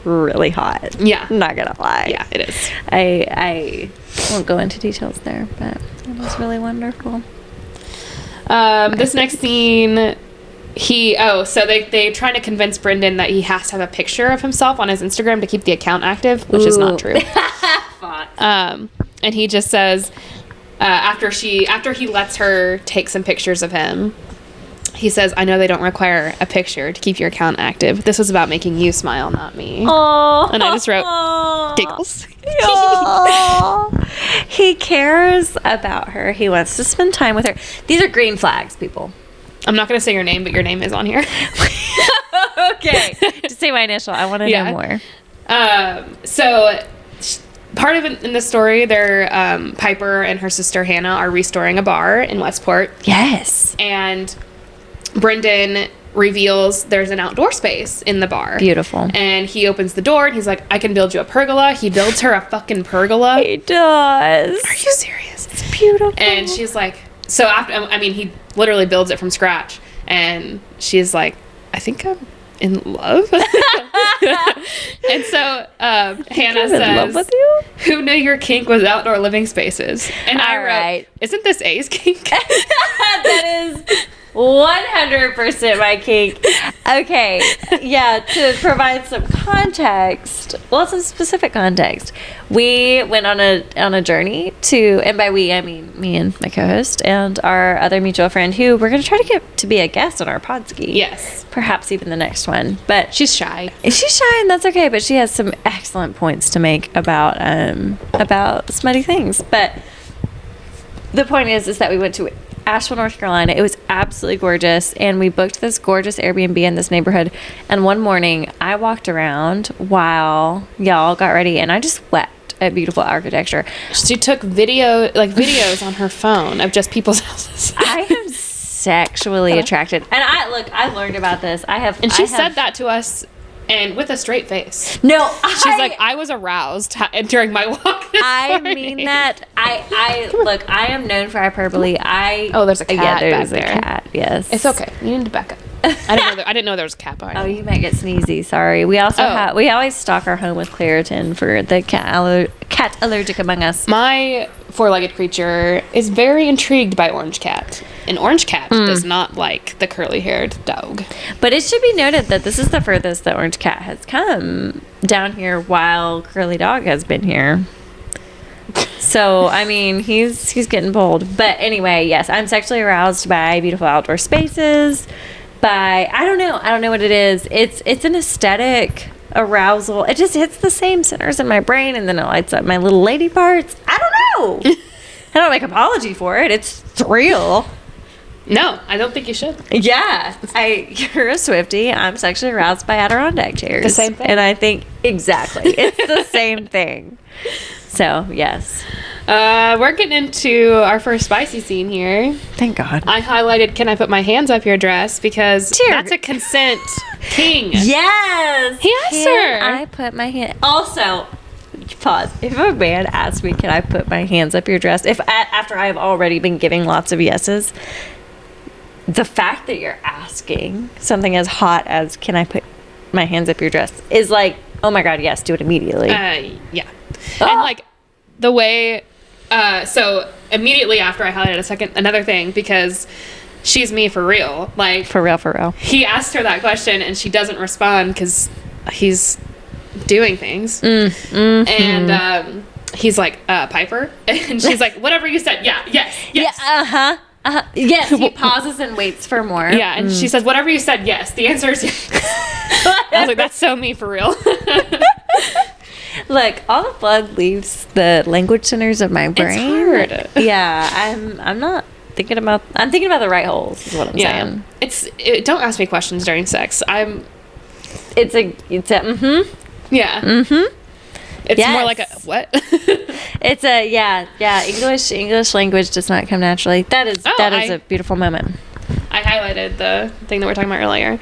really hot. Yeah. I'm not gonna lie. Yeah, it is. I won't go into details there, but it was really wonderful. This next scene, so they trying to convince Brenden that he has to have a picture of himself on his Instagram to keep the account active, which is not true. And he just says, after he lets her take some pictures of him, he says, I know they don't require a picture to keep your account active. This was about making you smile, not me. Aww. And I just wrote, giggles. He cares about her. He wants to spend time with her. These are green flags, people. I'm not going to say your name, but your name is on here. Okay. Just say my initial. I want to know more. So part of it in the story, they're Piper and her sister Hannah are restoring a bar in Westport. Yes. And Brenden reveals there's an outdoor space in the bar. Beautiful. And he opens the door and he's like, I can build you a pergola. He builds her a fucking pergola. He does. Are you serious? It's beautiful. And she's like, so after, he literally builds it from scratch. And she's like, I think I'm in love. And so Hannah says, in love with you? Who knew your kink was outdoor living spaces? And I wrote, isn't this A's kink? That is 100% my kink. Okay, yeah, to provide some context, some specific context, we went on a journey to, and by we I mean me and my co-host and our other mutual friend who we're going to try to get to be a guest on our podski. Yes, perhaps even the next one, but she's shy and that's okay, but she has some excellent points to make about smutty things. But the point is that we went to Asheville, North Carolina. It was absolutely gorgeous, and we booked this gorgeous Airbnb in this neighborhood. And one morning, I walked around while y'all got ready, and I just wept at beautiful architecture. She took videos on her phone of just people's houses. I am sexually attracted, and I learned about this. And she said that to us. And with a straight face. No, she's like, I was aroused during my walk. I mean that. I am known for hyperbole. There's a cat. Yeah, there's back a there. cat. Yes, it's okay. You need to back up. I didn't know there was a cat behind. Oh, you might get sneezy. Sorry. We also we always stock our home with Claritin for the cat allergic among us. My four-legged creature is very intrigued by Orange Cat. An Orange Cat does not like the curly-haired dog. But it should be noted that this is the furthest that Orange Cat has come down here while Curly Dog has been here. So, he's getting bold. But anyway, yes, I'm sexually aroused by beautiful outdoor spaces, by, I don't know what it is. It's an aesthetic arousal. It just hits the same centers in my brain, and then it lights up my little lady parts. I don't know. I don't make apology for it. It's real. No, I don't think you should. Yeah. You're a Swiftie. I'm sexually aroused by Adirondack chairs. The same thing. And I think, exactly. It's the same thing. So, yes. We're getting into our first spicy scene here. Thank God. I highlighted, can I put my hands up your dress? Because that's a consent king. Yes. He asked her. I put my hand. Also, pause. If a man asks me, can I put my hands up your dress? After I have already been giving lots of yeses, the fact that you're asking something as hot as, can I put my hands up your dress, is like, oh my God, yes, do it immediately. Yeah. And the way, so immediately after I highlighted another thing, because she's me for real. For real. He asked her that question and she doesn't respond because he's doing things. And he's like, Piper? And she's like, whatever you said. Yeah, yes. Yeah, yes, he pauses and waits for more. Yeah, and she says, whatever you said, yes. The answer is yes. I was like, that's so me for real. Look, all the blood leaves the language centers of my brain. It's hard. Yeah, I'm thinking about the right holes, is what I'm saying. Don't ask me questions during sex. It's a Yeah. It's more like a what? It's English language does not come naturally. That is a beautiful moment. I highlighted the thing that we were talking about earlier.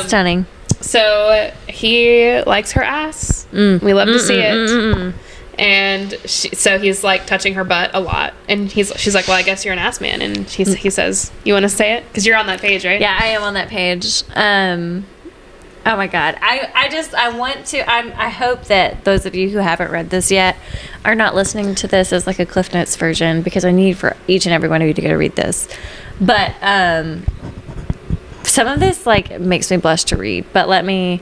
Stunning. So he likes her ass. We love to see it. And so he's like touching her butt a lot, and she's like, well, I guess you're an ass man, and he says, you want to say it because you're on that page, right? Yeah, I am on that page. Oh my God. I hope that those of you who haven't read this yet are not listening to this as like a Cliff Notes version, because I need for each and every one of you to go read this. But some of this like makes me blush to read, but let me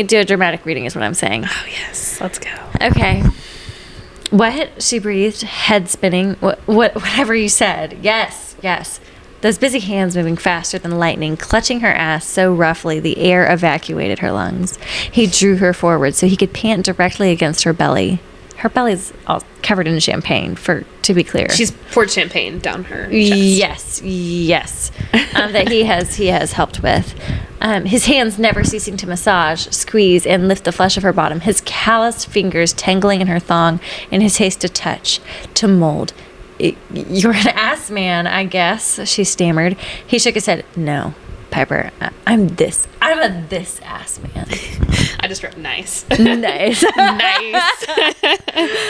do a dramatic reading is what I'm saying. Oh yes, let's go. Okay. What? She breathed, head spinning. Whatever you said. Yes. Those busy hands moving faster than lightning, clutching her ass so roughly the air evacuated her lungs. He drew her forward so he could pant directly against her belly. Her belly's all covered in champagne, to be clear. She's poured champagne down her chest. Yes. That he has helped with. His hands never ceasing to massage, squeeze, and lift the flesh of her bottom. His calloused fingers tangling in her thong, and his haste to touch, to mold. You're an ass man, I guess, she stammered. He shook his head. No, Piper, I'm a this ass man. I just wrote nice. Nice. Nice.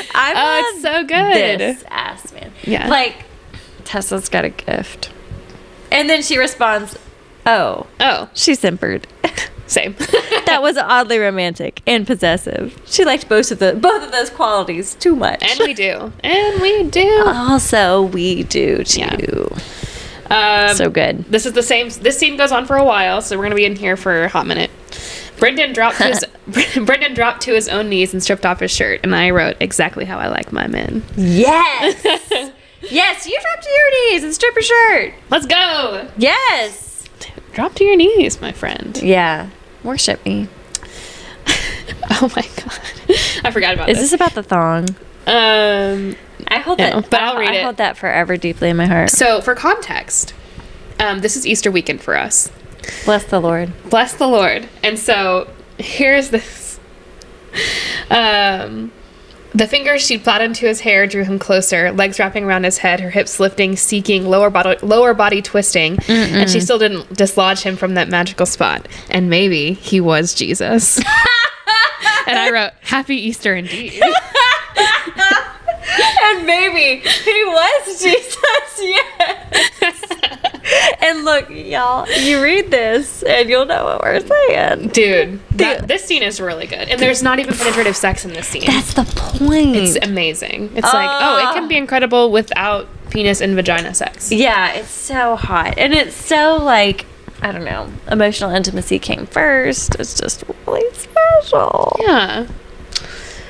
It's so good. This ass man. Yeah. Like, Tessa's got a gift. And then she responds, oh. She simpered. Same. That was oddly romantic and possessive. She liked both of those qualities too much. And we do. Also, we do too. Yeah. So good. This is the same. This scene goes on for a while, so we're gonna be in here for a hot minute. Brendan dropped to his own knees and stripped off his shirt, and I wrote exactly how I like my men. Yes. Yes, you drop to your knees and strip your shirt. Let's go. Yes. Drop to your knees, my friend. Yeah. Worship me. Oh my God. I forgot about this. Is this about the thong? I hold that, but I'll read it. I hold that forever deeply in my heart. So, for context, this is Easter weekend for us. Bless the Lord. Bless the Lord. And so, here's this. The fingers she'd plowed into his hair drew him closer, legs wrapping around his head, her hips lifting, seeking, lower body twisting, and she still didn't dislodge him from that magical spot. And maybe he was Jesus. And I wrote, Happy Easter indeed. And maybe he was Jesus, yes. And look, y'all, you read this and you'll know what we're saying. Dude, this scene is really good. And there's not even penetrative sex in this scene. That's the point. It's amazing. It's it can be incredible without penis and vagina sex. Yeah, it's so hot. And it's so, like, I don't know, emotional intimacy came first. It's just really special. Yeah.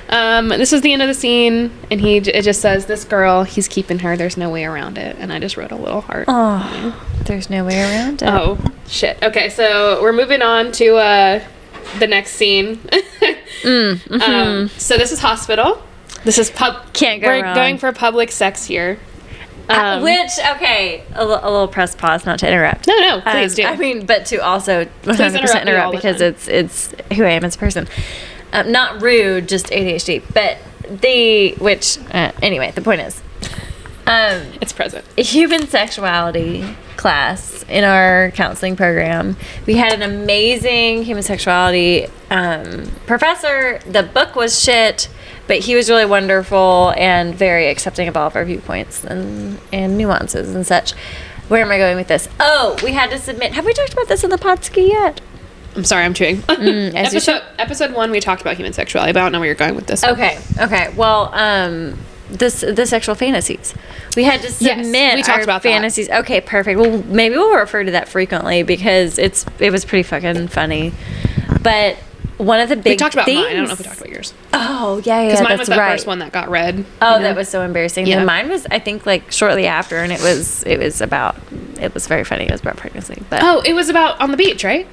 This is the end of the scene, and it just says, this girl, he's keeping her, there's no way around it. And I just wrote a little heart. Oh, there's no way around it. Oh, shit. Okay, so we're moving on to the next scene. So this is hospital. This is Can't go We're wrong. going for public sex here. A little press pause, not to interrupt. No, please do. I mean, but to also 100% interrupt because it's who I am as a person. Not rude, just ADHD. But anyway, the point is, it's present. Human sexuality class in our counseling program. We had an amazing human sexuality professor. The book was shit, but he was really wonderful and very accepting of all of our viewpoints and nuances and such. Where am I going with this? Oh, we had to submit. Have we talked about this in the Podski yet? I'm sorry, I'm chewing. Episode 1, we talked about human sexuality, but I don't know where you're going with this. Okay. Well, the sexual fantasies. We had to submit we talked our about fantasies. That. Okay, perfect. Well, maybe we'll refer to that frequently because it was pretty fucking funny. But one of the big we talked about things, mine. I don't know if we talked about yours. Oh, yeah, because mine was that right. first one that got read. Oh, that was so embarrassing. Yeah. And mine was, I think, like shortly after, and it was very funny. It was about pregnancy. But it was about on the beach, right?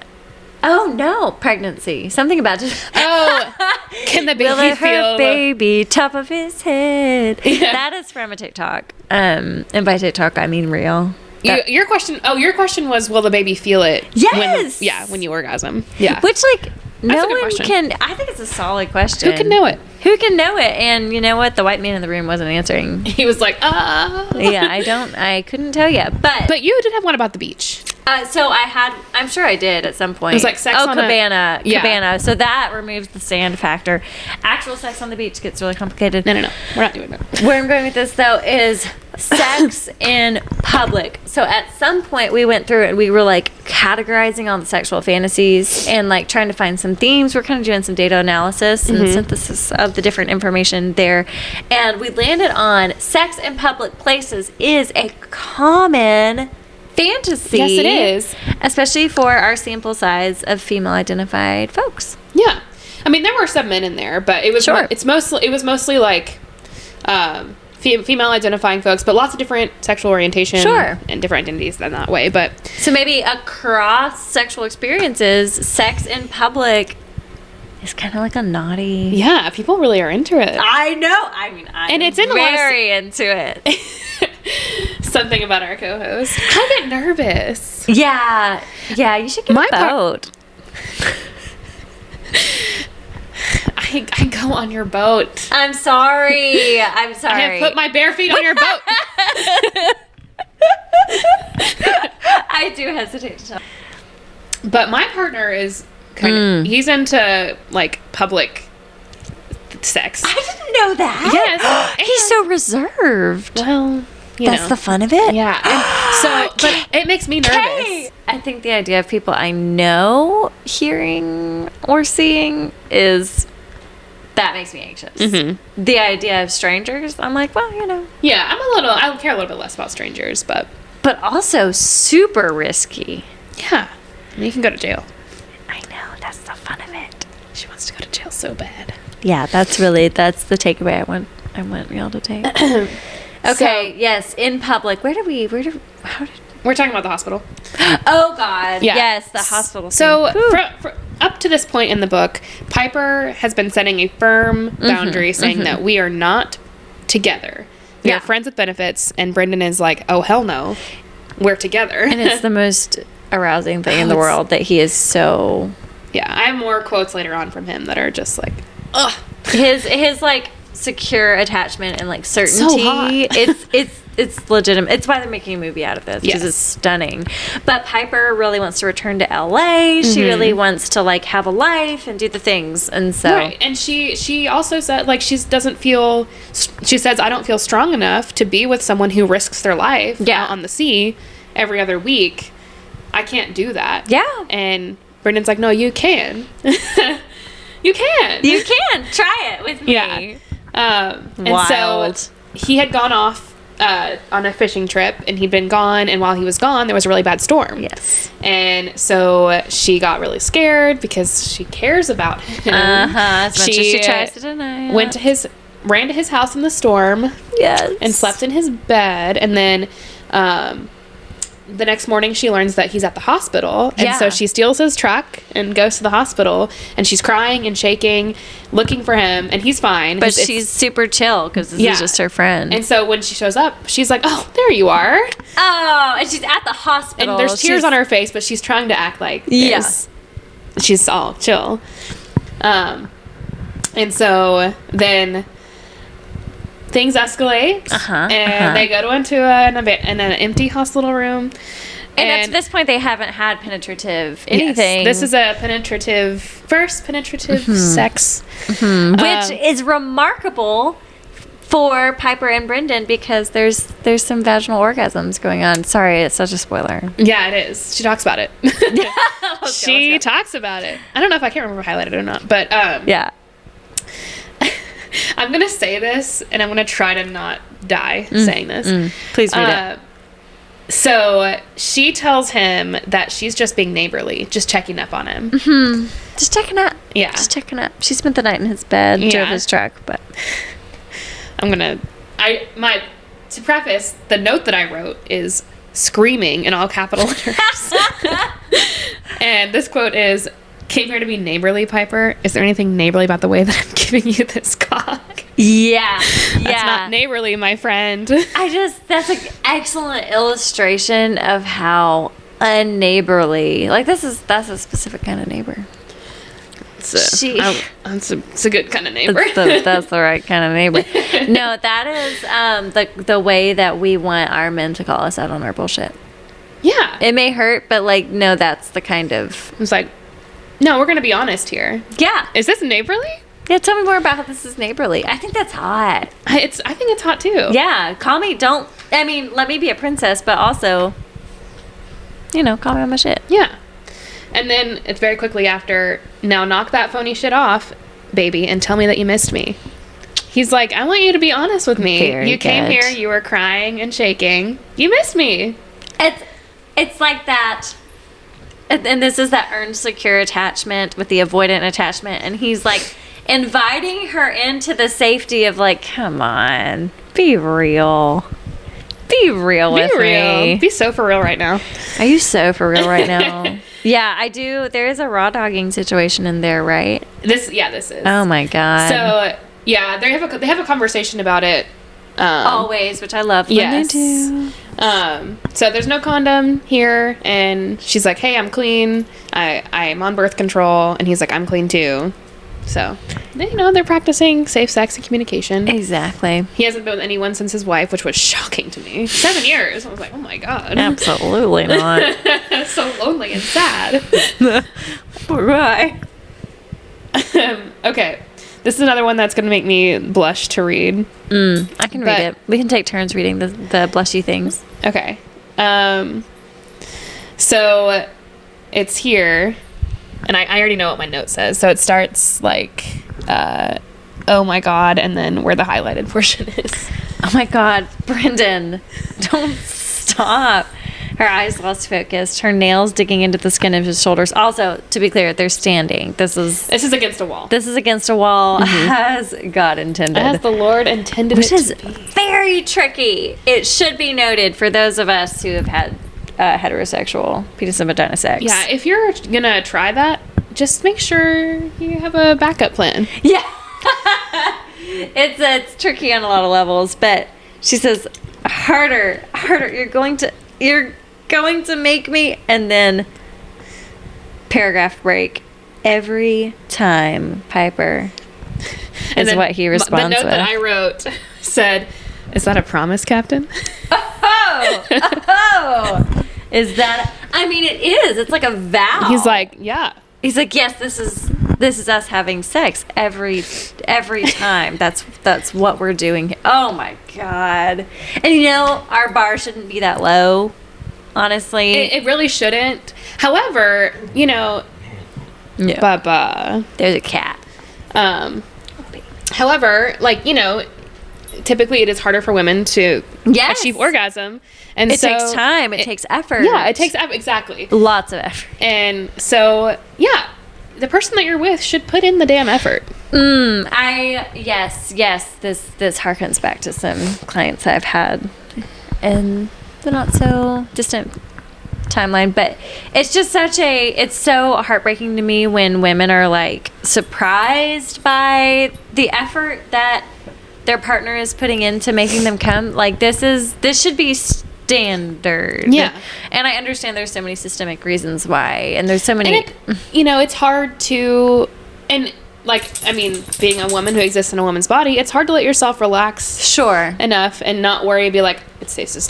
Oh no, pregnancy. Something about can the baby will feel her baby top of his head? Yeah. That is from a TikTok. And by TikTok I mean real. Your question was, will the baby feel it? Yes. When you orgasm. Yeah. Which That's no a good one question. can. I think it's a solid question. Who can know it? Who can know it? And you know what? The white man in the room wasn't answering. He was like, Yeah, I couldn't tell you. But you did have one about the beach. So I'm sure I did at some point. It was like sex on cabana. Yeah. Cabana. So that removes the sand factor. Actual sex on the beach gets really complicated. No. We're not doing that. Where I'm going with this, though, is sex in public. So at some point we went through and we were like categorizing all the sexual fantasies and like trying to find some themes. We're kind of doing some data analysis and synthesis of the different information there. And we landed on sex in public places is a common fantasy. Yes, it is. Especially for our sample size of female identified folks. Yeah. I mean, there were some men in there, but it was mostly like female identifying folks, but lots of different sexual orientation and different identities in that way. But so maybe across sexual experiences, sex in public is kind of like a naughty. Yeah, people really are into it. I know. I mean, I'm it's in very into it. Something about our co-host. I get nervous. Yeah, you should get a boat. I go on your boat. I'm sorry. I have put my bare feet on your boat. I do hesitate to tell. But my partner is kind of, he's into like public sex. I didn't know that. Yes. He's so reserved. Well, that's the fun of it. Yeah. And but it makes me nervous. I think the idea of people I know hearing or seeing that makes me anxious. Mm-hmm. The idea of strangers, I'm like, well, Yeah, I care a little bit less about strangers, but also super risky. Yeah. You can go to jail. I know, that's the fun of it. She wants to go to jail so bad. Yeah, that's the takeaway I want y'all to take. Okay, yes, in public. How did we're talking about the hospital. Oh God. Yeah. Yes, the hospital. So for up to this point in the book, Piper has been setting a firm boundary saying that we are not together. We are friends with benefits, and Brenden is like, oh hell no. We're together. And it's the most arousing thing in the world that he is so. Yeah, I have more quotes later on from him that are just like, ugh. His like secure attachment and like certainty. So hot. It's legitimate. It's why they're making a movie out of this because it's stunning. But Piper really wants to return to LA. She really wants to like have a life and do the things, and so And she also said like she says I don't feel strong enough to be with someone who risks their life out on the sea every other week. I can't do that. Yeah. And Brendan's like, no, you can. You can try it with me. Yeah. And so he had gone off on a fishing trip, and he'd been gone, and while he was gone there was a really bad storm. Yes. And so she got really scared because she cares about him. As much as she tries to deny it. Ran to his house in the storm. Yes. And slept in his bed, and then the next morning she learns that he's at the hospital, and so she steals his truck and goes to the hospital, and she's crying and shaking looking for him, and he's fine, but she's super chill because this is just her friend. And so when she shows up, she's like, oh, there you are. Oh, and she's at the hospital, and there's tears on her face, but she's trying to act like she's all chill. And so then things escalate, and they go into an empty hospital room. And at this point, they haven't had penetrative anything. Yes, this is a first penetrative sex. Which is remarkable for Piper and Brenden because there's some vaginal orgasms going on. Sorry, it's such a spoiler. Yeah, it is. She talks about it. She talks about it. I don't know if I can't remember if I highlighted it or not, but yeah. I'm going to say this, and I'm going to try to not die saying this. Please read it. So she tells him that she's just being neighborly, just checking up on him. Just checking up. Yeah. Just checking up. She spent the night in his bed, drove his truck, but... To preface, the note that I wrote is screaming in all capital letters. And this quote is, came here to be neighborly, Piper. Is there anything neighborly about the way that I'm giving you this cock? Yeah. That's not neighborly, my friend. That's an excellent illustration of how unneighborly, like that's a specific kind of neighbor. It's a good kind of neighbor. That's the right kind of neighbor. No, that is the way that we want our men to call us out on our bullshit. Yeah. It may hurt, but like, no, that's the kind of... It's like, no, we're going to be honest here. Yeah. Is this neighborly? Yeah, tell me more about how this is neighborly. I think that's hot. I think it's hot too. Yeah, let me be a princess, but also, call me on my shit. Yeah. And then it's very quickly after, now knock that phony shit off, baby, and tell me that you missed me. He's like, I want you to be honest with me. You came here, you were crying and shaking. You missed me. It's like that. And this is that earned secure attachment with the avoidant attachment. And he's like inviting her into the safety of like, come on, be real. Be real with me. Be so for real right now. Are you so for real right now? Yeah, I do. There is a raw dogging situation in there, right? This is. Oh my God. So, yeah, they have a conversation about it. Always, which I love when they do. So there's no condom here, and she's like, hey, I'm clean. I'm on birth control. And he's like, I'm clean too. So, they're practicing safe sex and communication. Exactly. He hasn't been with anyone since his wife, which was shocking to me. 7 years. I was like, oh my God. Absolutely not. So lonely and sad. Poor guy. Okay. This is another one that's going to make me blush to read. I can read it. We can take turns reading the blushy things. Okay. So it's here. And I already know what my note says. So it starts like, oh my God, and then where the highlighted portion is. Oh my God, Brenden, don't stop. Her eyes lost focus, her nails digging into the skin of his shoulders. Also, to be clear, they're standing. This is against a wall. This is against a wall, as God intended. As the Lord intended Which it is to be. Very tricky. It should be noted for those of us who have had heterosexual penis and vagina sex. Yeah, if you're gonna try that, just make sure you have a backup plan. Yeah. It's tricky on a lot of levels, but she says, harder, you're going to make me, and then paragraph break. Every time, Piper, is what he responds with. The note that I wrote said, is that a promise, Captain? Oh, is that? I mean, it is. It's like a vow. He's like, yeah. He's like, yes, this is us having sex every time. That's what we're doing. Oh my God. And our bar shouldn't be that low. Honestly, it really shouldn't. However, Bubba, there's a cat. However, typically it is harder for women to achieve orgasm, and it takes time. It takes effort. Yeah, it takes effort. Exactly. Lots of effort. And so, yeah, the person that you're with should put in the damn effort. Yes. This harkens back to some clients I've had in the not so distant timeline, but it's just it's so heartbreaking to me when women are like surprised by the effort that their partner is putting into making them come. Like this should be standard. Yeah. And I understand there's so many systemic reasons why, and there's so many, it's hard to, and being a woman who exists in a woman's body, it's hard to let yourself relax enough and not worry, be like, this has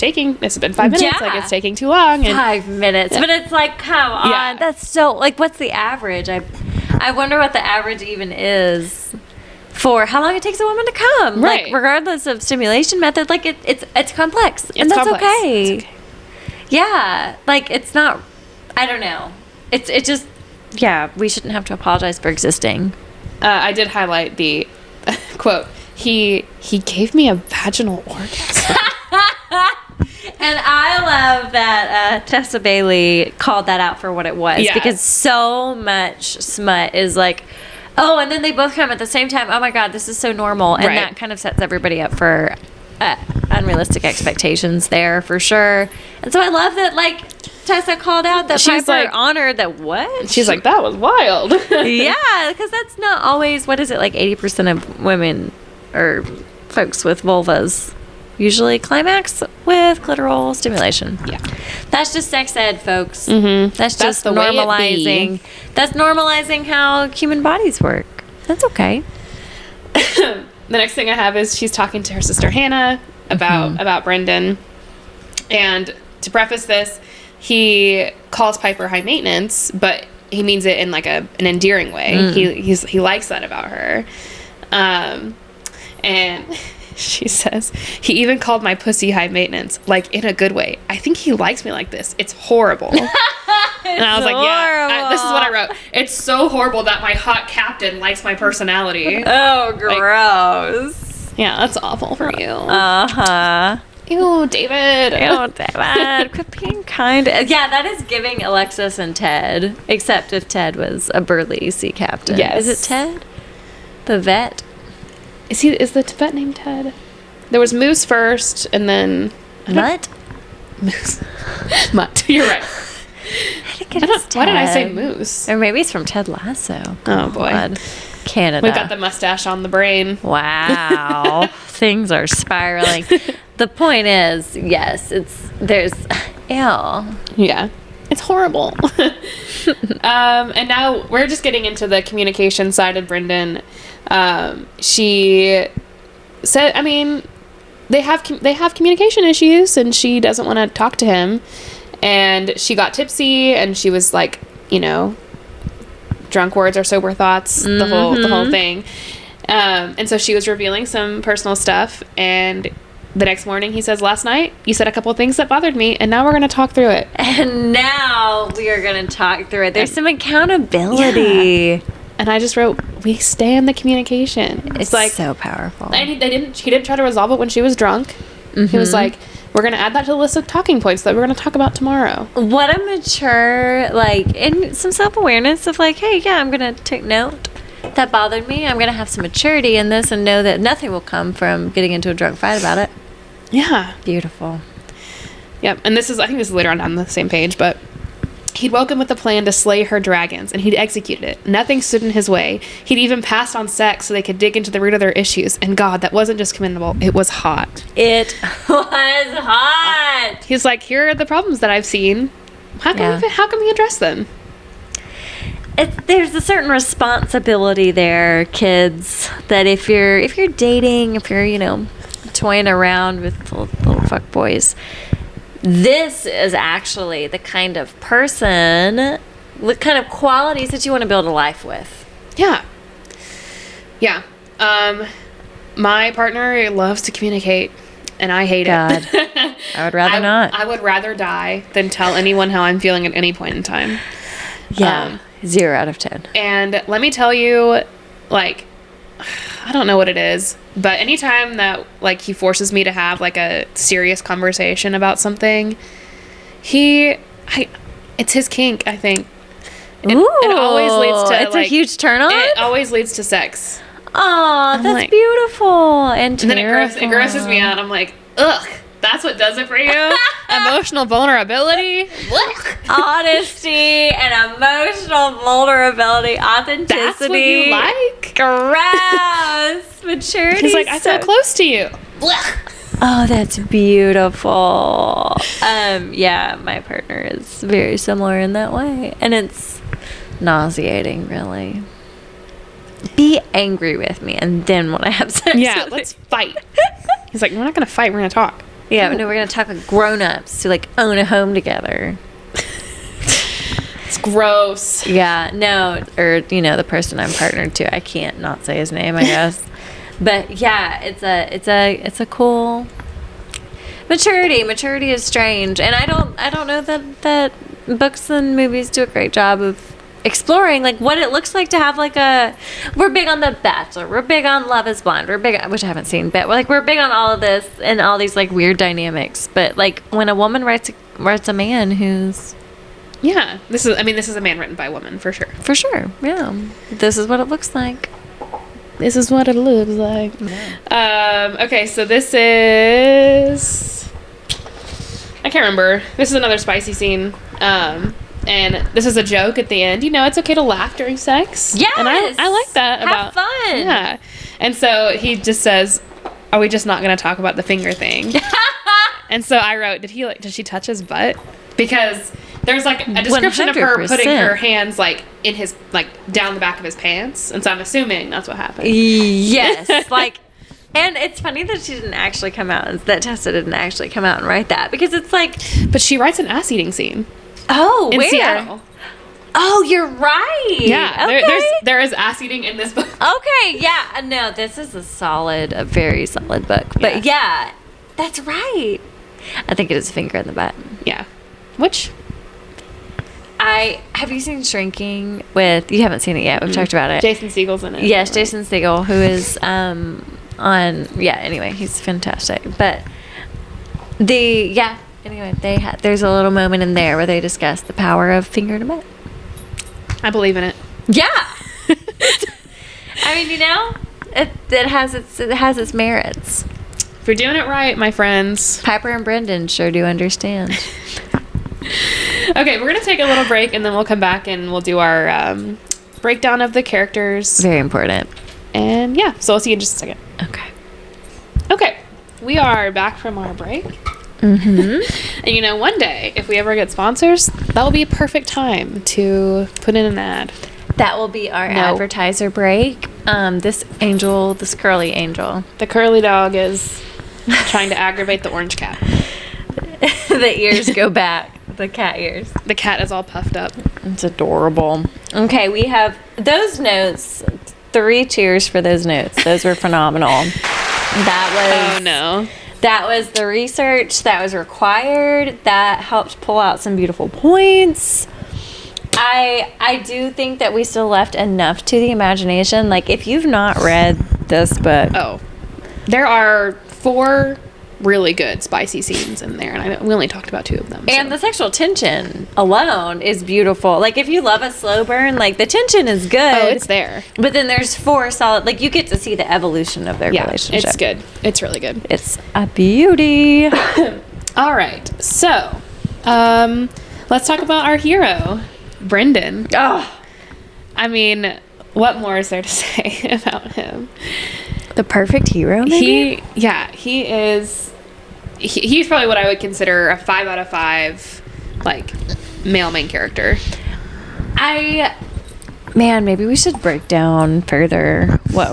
been 5 minutes, it's taking too long. And 5 minutes. But it's like, come on. Yeah. That's so, what's the average? I wonder what the average even is for how long it takes a woman to come. Right. Regardless of stimulation method, it's complex. And that's complex. Okay. It's okay. Yeah. It's not, I don't know. It just, we shouldn't have to apologize for existing. I did highlight the quote, he gave me a vaginal orgasm. And I love that Tessa Bailey called that out for what it was. Yeah. Because so much smut is like, oh, and then they both come at the same time. Oh my God, this is so normal. And that kind of sets everybody up for unrealistic expectations there for sure. And so I love that, Tessa called out that Piper honored that. What? She's like, that was wild. Yeah, because that's not always, 80% of women or folks with vulvas usually climax with clitoral stimulation. Yeah. That's just sex ed, folks. Mm-hmm. That's just normalizing. That's normalizing how human bodies work. That's okay. The next thing I have is she's talking to her sister Hannah about Brenden. And to preface this, he calls Piper high maintenance, but he means it in like an endearing way. He likes that about her. And she says, he even called my pussy high maintenance, like in a good way. I think he likes me like this. It's horrible. And I was like, yeah, this is what I wrote. It's so horrible that my hot captain likes my personality. Oh, gross. Like, yeah, that's awful for you. Uh-huh. Ew, David. Ew, David. Quit being kind. Yeah, that is giving Alexis and Ted, except if Ted was a burly sea captain. Yes. Is it Ted? The vet? Is the vet named Ted? There was Moose first, and then... Mutt? Moose. Mutt. You're right. Why did I say Moose? Or maybe it's from Ted Lasso. Oh, boy. God. Canada. We've got the mustache on the brain. Wow. Things are spiraling. The point is, yes, there's ew. Yeah. It's horrible. And now we're just getting into the communication side of Brenden. She said, I mean, they have communication issues, and she doesn't want to talk to him. And she got tipsy, and she was like, you know, drunk words or sober thoughts, the whole thing. And so she was revealing some personal stuff, and the next morning he says, last night you said a couple of things that bothered me, and now we're going to talk through it. And now we are going to talk through it. There's some accountability. Yeah. And I just wrote, we stand the communication. It's like so powerful. And he didn't try to resolve it when she was drunk. He was like, we're going to add that to the list of talking points that we're going to talk about tomorrow. What a mature, like, and some self-awareness of like, hey, yeah, I'm going to take note. That bothered me. I'm going to have some maturity in this and know that nothing will come from getting into a drunk fight about it. Yeah. Beautiful. Yep. And I think this is later on the same page, but he'd welcomed with a plan to slay her dragons, and he'd executed it. Nothing stood in his way. He'd even passed on sex so they could dig into the root of their issues. And God, that wasn't just commendable. It was hot. It was hot. He's like, here are the problems that I've seen. How can we address them? There's a certain responsibility there, kids, that if you're dating, if you're, you know, toying around with little fuck boys, this is actually the kind of person, the kind of qualities that you want to build a life with. Yeah. Yeah. My partner loves to communicate, and I hate it. I would rather not. I would rather die than tell anyone how I'm feeling at any point in time. Yeah. 0 out of 10. And let me tell you, like, I don't know what it is, but anytime that, like, he forces me to have, like, a serious conversation about something, it's his kink, I think. It always leads to, it's like, a huge turn on? It always leads to sex. Oh, that's like, beautiful. And then it grosses me out. I'm like, ugh. That's what does it for you? Emotional vulnerability. Honesty and emotional vulnerability. Authenticity. That's what you like? Gross. Maturity. He's like, I feel close to you. Oh, that's beautiful. Yeah, my partner is very similar in that way. And it's nauseating, really. Be angry with me, and then when I have sex with let's fight. He's like, we're not going to fight, we're going to talk. Yeah, no, we're going to talk like grown-ups who, like, own a home together. It's gross. Yeah, no, or, you know, the person I'm partnered to, I can't not say his name, I guess. But, yeah, it's a cool... Maturity is strange. And I don't know that books and movies do a great job of exploring like what it looks like to have like we're big on The Bachelor, we're big on Love is Blind, we're big, which I haven't seen, but we're big on all of this and all these like weird dynamics. But like when a woman writes a man who's this is a man written by a woman for sure. Yeah, this is what it looks like. This is what it looks like. Yeah. Okay, so this is, I can't remember. This is another spicy scene. And this is a joke at the end. You know, it's okay to laugh during sex. Yes! And I like that. Have fun! Yeah. And so he just says, are we just not going to talk about the finger thing? And so I wrote, did she touch his butt? Because there's like a description 100%. Of her putting her hands like in his, like down the back of his pants. And so I'm assuming that's what happened. Yes. Like And it's funny that she didn't actually come out, that Tessa didn't actually come out and write that, because it's like... But she writes an ass-eating scene. Oh, in where? Seattle. Oh, you're right. Yeah, okay. there is ass-eating in this book. Okay, yeah. No, this is a very solid book. But yeah, that's right. I think it is a finger in the butt. Yeah. Which... Have you seen Shrinking with... You haven't seen it yet. We've talked about it. Jason Segel's in it. Yes, Jason Segel, who is on... Yeah, anyway, he's fantastic. But anyway, there's a little moment in there where they discuss the power of finger in a butt. I believe in it. Yeah. I mean, it has its merits. If you're doing it right, my friends. Piper and Brenden sure do understand. Okay, we're going to take a little break, and then we'll come back and we'll do our breakdown of the characters. Very important. And yeah, so I'll see you in just a second. Okay, we are back from our break. Mm-hmm. And one day, if we ever get sponsors, that will be a perfect time to put in an ad. That will be our advertiser break. This curly angel. The curly dog is trying to aggravate the orange cat. The ears go back. The cat ears. The cat is all puffed up. It's adorable. Okay, we have those notes. 3 cheers for those notes. Those were phenomenal. Oh no. That was the research that was required. That helped pull out some beautiful points. I do think that we still left enough to the imagination. Like, if you've not read this book... Oh. There are 4 really good spicy scenes in there, and we only talked about 2 of them. And the sexual tension alone is beautiful. Like, if you love a slow burn, like, the tension is good. Oh, it's there. But then there's 4 solid... Like, you get to see the evolution of their relationship. It's good. It's really good. It's a beauty. All right. So, let's talk about our hero, Brenden. Oh. I mean, what more is there to say about him? The perfect hero, maybe? He is... He's probably what I would consider a 5 out of 5, like, male main character. Maybe we should break down further what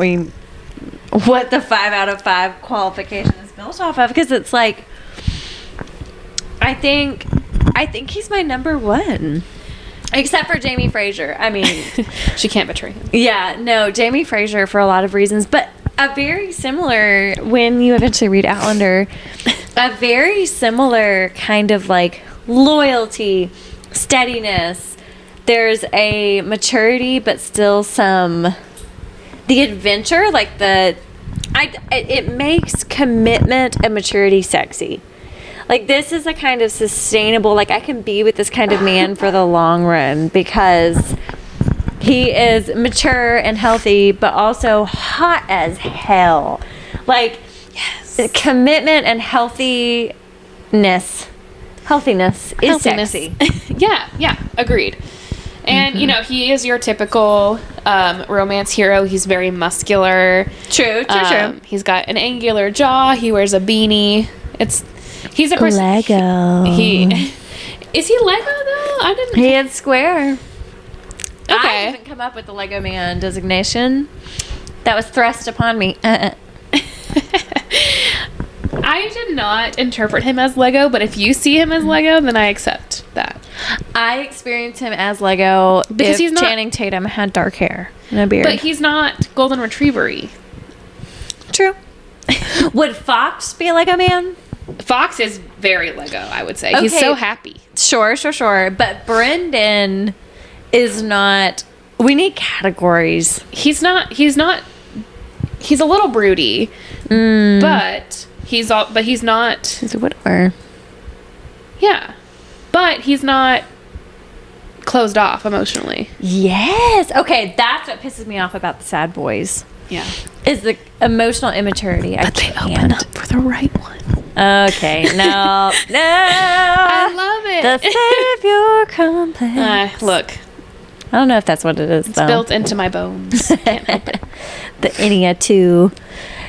the 5 out of 5 qualification is built off of, because it's like, I think he's my number 1. Except for Jamie Fraser. I mean... She can't betray him. Yeah, no, Jamie Fraser for a lot of reasons, but a very similar, when you eventually read Outlander, a very similar kind of like loyalty, steadiness. There's a maturity, but still the adventure, like it makes commitment and maturity sexy. Like, this is a kind of sustainable, like, I can be with this kind of man for the long run because he is mature and healthy, but also hot as hell. Like, yes. Commitment and healthiness is sexy. Yeah, agreed. And, he is your typical romance hero. He's very muscular. True. He's got an angular jaw. He wears a beanie. He's a person. Lego. Is he Lego though? He is square. Okay. I haven't come up with the Lego Man designation. That was thrust upon me. I did not interpret him as Lego, but if you see him as Lego, then I accept that. I experience him as Lego because he's not Channing Tatum had dark hair and a beard. But he's not golden retriever-y. True. Would Fox be a Lego Man? Fox is very Lego, I would say. Okay. He's so happy. Sure. But Brenden is not... We need categories. He's a little broody, but he's not... He's a widower. Yeah. But he's not closed off emotionally. Yes. Okay, that's what pisses me off about the sad boys. Yeah. Is the emotional immaturity. But they open up for the right one. Okay, no. I love it. The savior complex. Look. I don't know if that's what it is, though. It's built into my bones. Can't help it. The Enya, too.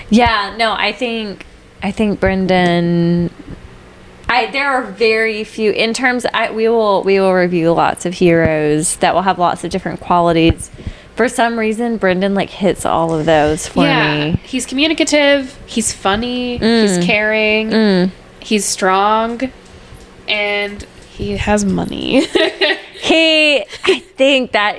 Yeah, no, I think Brenden... there are very few... We will review lots of heroes that will have lots of different qualities. For some reason, Brenden like hits all of those for me. He's communicative. He's funny. He's caring. He's strong, and he has money. I think that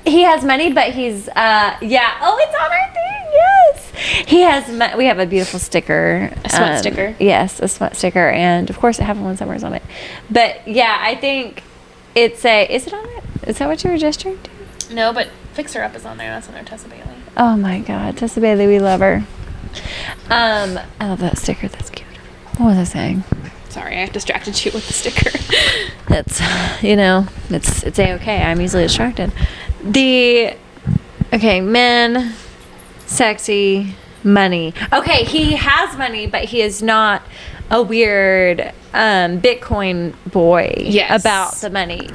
he has money, but he's Oh, it's on our thing. Yes, he has. We have a beautiful sticker, a smut sticker. Yes, a smut sticker, and of course, I have one somewhere on it. But yeah, I think it's a. Is it on it? Is that what you were gesturing to? No, but Fixer Up is on there. That's on there, Tessa Bailey. Oh my God, Tessa Bailey, we love her. I love that sticker. That's cute. What was I saying? Sorry, I distracted you with the sticker. That's, it's A-okay. I'm easily distracted. Men, sexy, money. Okay, he has money, but he is not a weird Bitcoin boy about the money.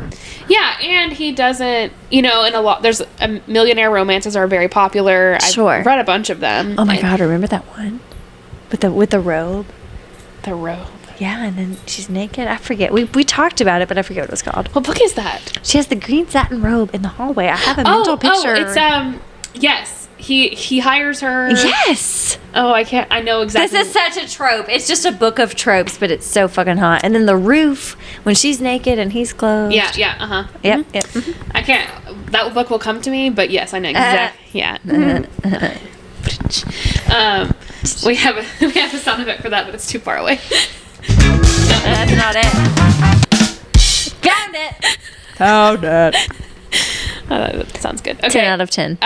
Yeah, and he doesn't, there's millionaire romances are very popular. I've read a bunch of them. Oh my God, remember that one? With the robe? The robe. Yeah, and then she's naked. I forget. We talked about it, but I forget what it was called. What book is that? She has the green satin robe in the hallway. I have a mental picture. Oh, it's yes. He hires her. Yes. Oh, I know exactly. This is such a trope. It's just a book of tropes, but it's so fucking hot. And then the roof when she's naked and he's clothed. Yeah, Yep. Mm-hmm. I can't. That book will come to me, but yes, I know exactly. We have a sound effect for that, but it's too far away. That's not it. Found it. That sounds good. Okay. 10 out of 10.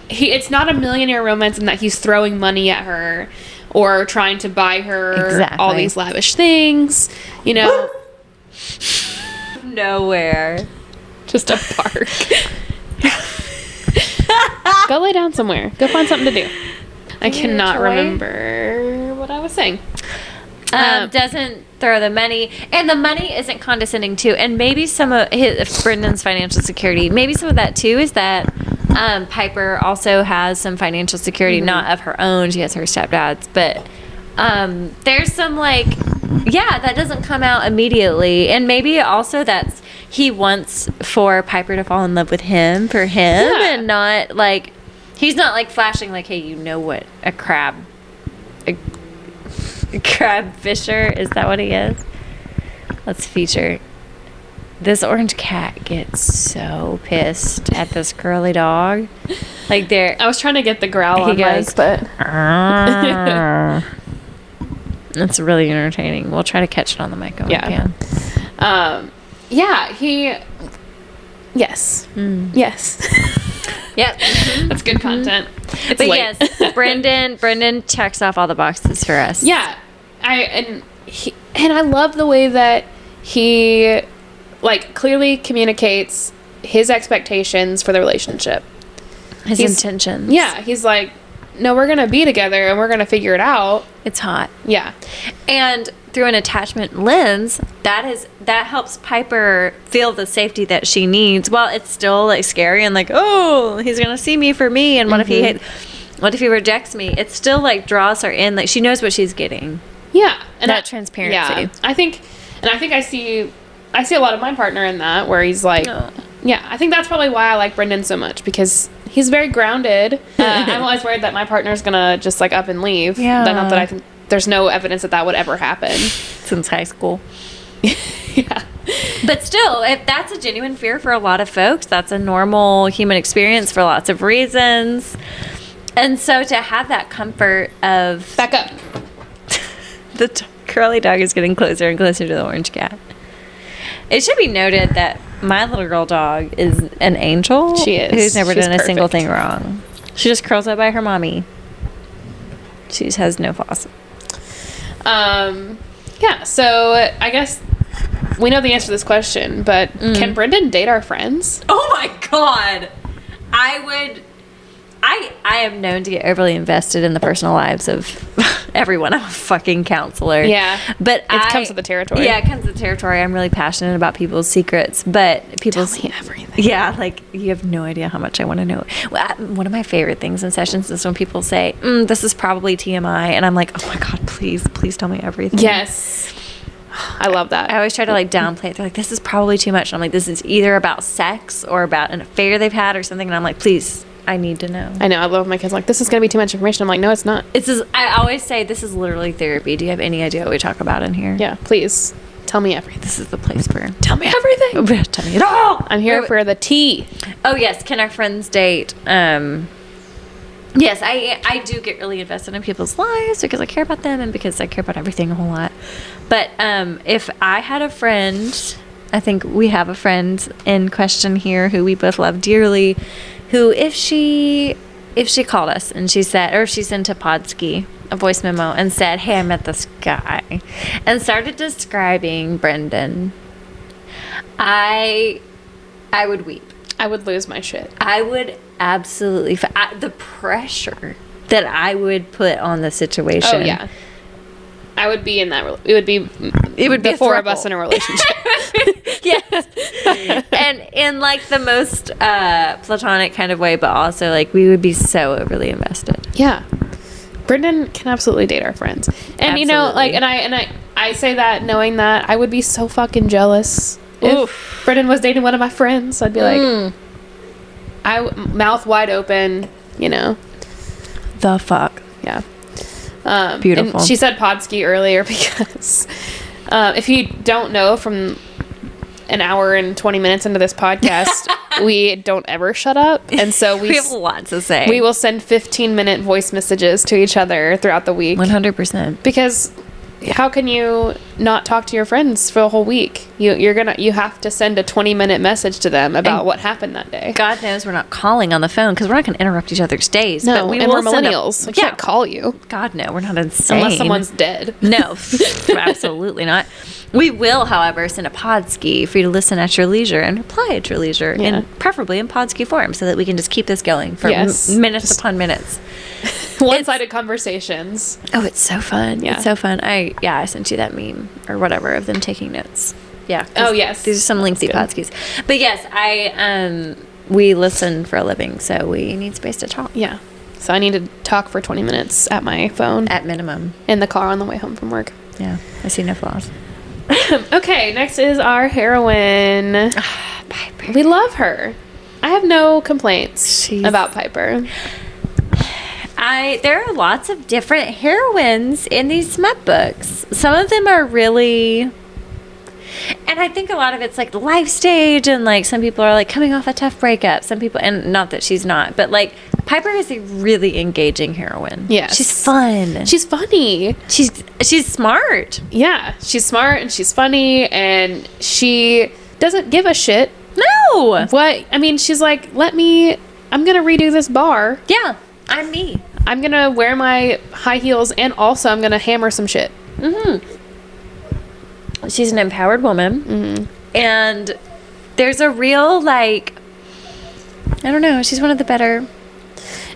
It's not a millionaire romance in that he's throwing money at her or trying to buy her all these lavish things, Nowhere. Just a park. Go lay down somewhere. Go find something to do. I cannot remember what I was saying. Doesn't throw the money, and the money isn't condescending too. And maybe some of Brendan's financial security, maybe some of that too, is that Piper also has some financial security, not of her own. She has her stepdad's, but there's some that doesn't come out immediately. And maybe also that's he wants for Piper to fall in love with him for him, and not he's not flashing hey, you know what a crab fisher is. That what he is? Let's feature. This orange cat gets so pissed at this curly dog. I was trying to get the growl on goes, but it's really entertaining. We'll try to catch it on the mic when we can. Yes. Yep. That's good content. It's but late. yes, Brenden checks off all the boxes for us. Yeah. I love the way that he clearly communicates his expectations for the relationship. His intentions. Yeah. He's no, we're going to be together and we're going to figure it out. It's hot. Yeah. And through an attachment lens, that helps Piper feel the safety that she needs. While it's still scary and oh, he's going to see me for me. And what if he rejects me? It still draws her in. She knows what she's getting. Yeah. And that transparency. Yeah. I think I see a lot of my partner in that, where he's yeah, I think that's probably why I like Brenden so much, because he's very grounded. I'm always worried that my partner's gonna just up and leave. Yeah. Not that I think there's no evidence that would ever happen. Since high school. Yeah. But still, if that's a genuine fear for a lot of folks, that's a normal human experience for lots of reasons. And so to have that comfort of... Back up. The curly dog is getting closer and closer to the orange cat. It should be noted that my little girl dog is an angel. She is. Who's never done a perfect. single thing wrong. She just curls up by her mommy. She just has no flaws. Yeah, so I guess we know the answer to this question, but can Brenden date our friends? Oh my God. I am known to get overly invested in the personal lives of everyone. I'm a fucking counselor. Yeah. But it comes with the territory. Yeah, it comes with the territory. I'm really passionate about people's secrets, but Tell me everything. Yeah, you have no idea how much I want to know. One of my favorite things in sessions is when people say, this is probably TMI, and I'm like, oh my God, please tell me everything. Yes. I love that. I always try to like downplay it. They're like, this is probably too much. And I'm like, this is either about sex or about an affair they've had or something. And I'm like, please, I need to know. I know. I love my kids. Like, this is going to be too much information. I'm like, no, it's not. I always say this is literally therapy. Do you have any idea what we talk about in here? Yeah, please tell me everything. This is the place for. Tell me everything. Tell me it all. I'm here for the tea. Oh yes, can our friends date? Yes, I do get really invested in people's lives because I care about them and because I care about everything a whole lot. But if I had a friend, I think we have a friend in question here who we both love dearly, who if she called us and she said, or if she sent to Podski a voice memo and said, hey, I met this guy, and started describing Brenden, I would weep. I would lose my shit. I would absolutely the pressure that I would put on the situation. Oh yeah, I would be in that. It would be the four of us in a relationship. Yes, and in like the most platonic kind of way, but also like we would be so overly invested. Yeah, Brenden can absolutely date our friends, and you know, like, and I say that knowing that I would be so fucking jealous. If Brenden was dating one of my friends, I'd be like, mouth wide open, you know. The fuck. Yeah. Beautiful. And she said Podski earlier because if you don't know, from an hour and 20 minutes into this podcast, we don't ever shut up. And so we have lots to say. We will send 15-minute voice messages to each other throughout the week. 100%. Because how can you not talk to your friends for a whole week? You have to send a 20-minute message to them about what happened that day. God knows we're not calling on the phone because we're not going to interrupt each other's days. No, but and we're millennials. We can't call you. God, no, we're not insane. Unless someone's dead. No, absolutely not. We will, however, send a Podski for you to listen at your leisure and reply at your leisure, and preferably in Podski form, so that we can just keep this going for minutes upon minutes. One-sided conversations. Oh, it's so fun. Yeah. It's so fun. I sent you that meme or whatever of them taking notes. Yeah. Oh, yes. These are some lengthy Podskis. But yes, we listen for a living, so we need space to talk. Yeah. So I need to talk for 20 minutes at my phone. At minimum. In the car on the way home from work. Yeah. I see no flaws. Okay, next is our heroine. Piper. We love her. I have no complaints about Piper. There are lots of different heroines in these smut books. Some of them are really, and I think a lot of it's like the life stage, and like some people are like coming off a tough breakup. Some people, and not that she's not, but like Piper is a really engaging heroine. Yes. She's fun. She's funny. She's smart. Yeah, she's smart and she's funny, and she doesn't give a shit. No. What? I mean, she's like, I'm gonna redo this bar. Yeah, I'm me. I'm gonna wear my high heels, and also I'm gonna hammer some shit. Mm-hmm. She's an empowered woman. Mm-hmm. And there's a real, like, I don't know, she's one of the better.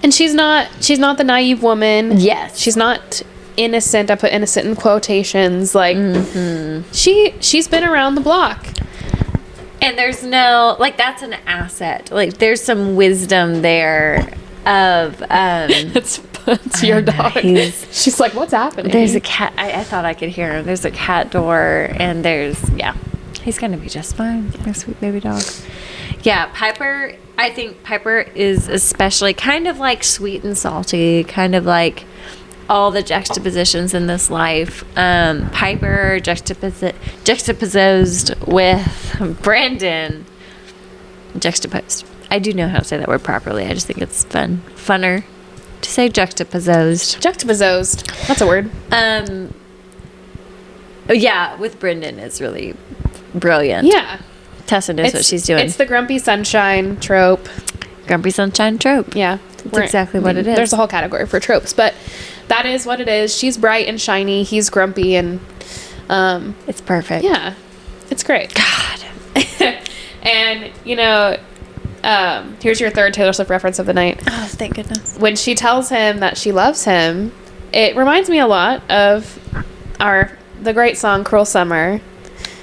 And she's not the naive woman. Yes. She's not innocent. I put innocent in quotations. Like, she's been around the block. And there's no, like, that's an asset. Like, there's some wisdom there of, it's your dog. She's like, what's happening? There's a cat. I thought I could hear him. There's a cat door, and he's going to be just fine. My sweet baby dog. Yeah, Piper, I think Piper is especially kind of like sweet and salty, kind of like all the juxtapositions in this life. Piper juxtaposed with Brenden. Juxtaposed. I do know how to say that word properly. I just think it's funner to say juxtaposed. Juxtaposed. That's a word. Yeah, with Brenden is really brilliant. Yeah. Tessa knows what she's doing. It's the grumpy sunshine trope. Grumpy sunshine trope. Yeah. That's exactly what it is. There's a whole category for tropes, but that is what it is. She's bright and shiny. He's grumpy, and it's perfect. Yeah. It's great. God. And, you know, here's your third Taylor Swift reference of the night. Oh, thank goodness. When she tells him that she loves him, it reminds me a lot of the great song Cruel Summer.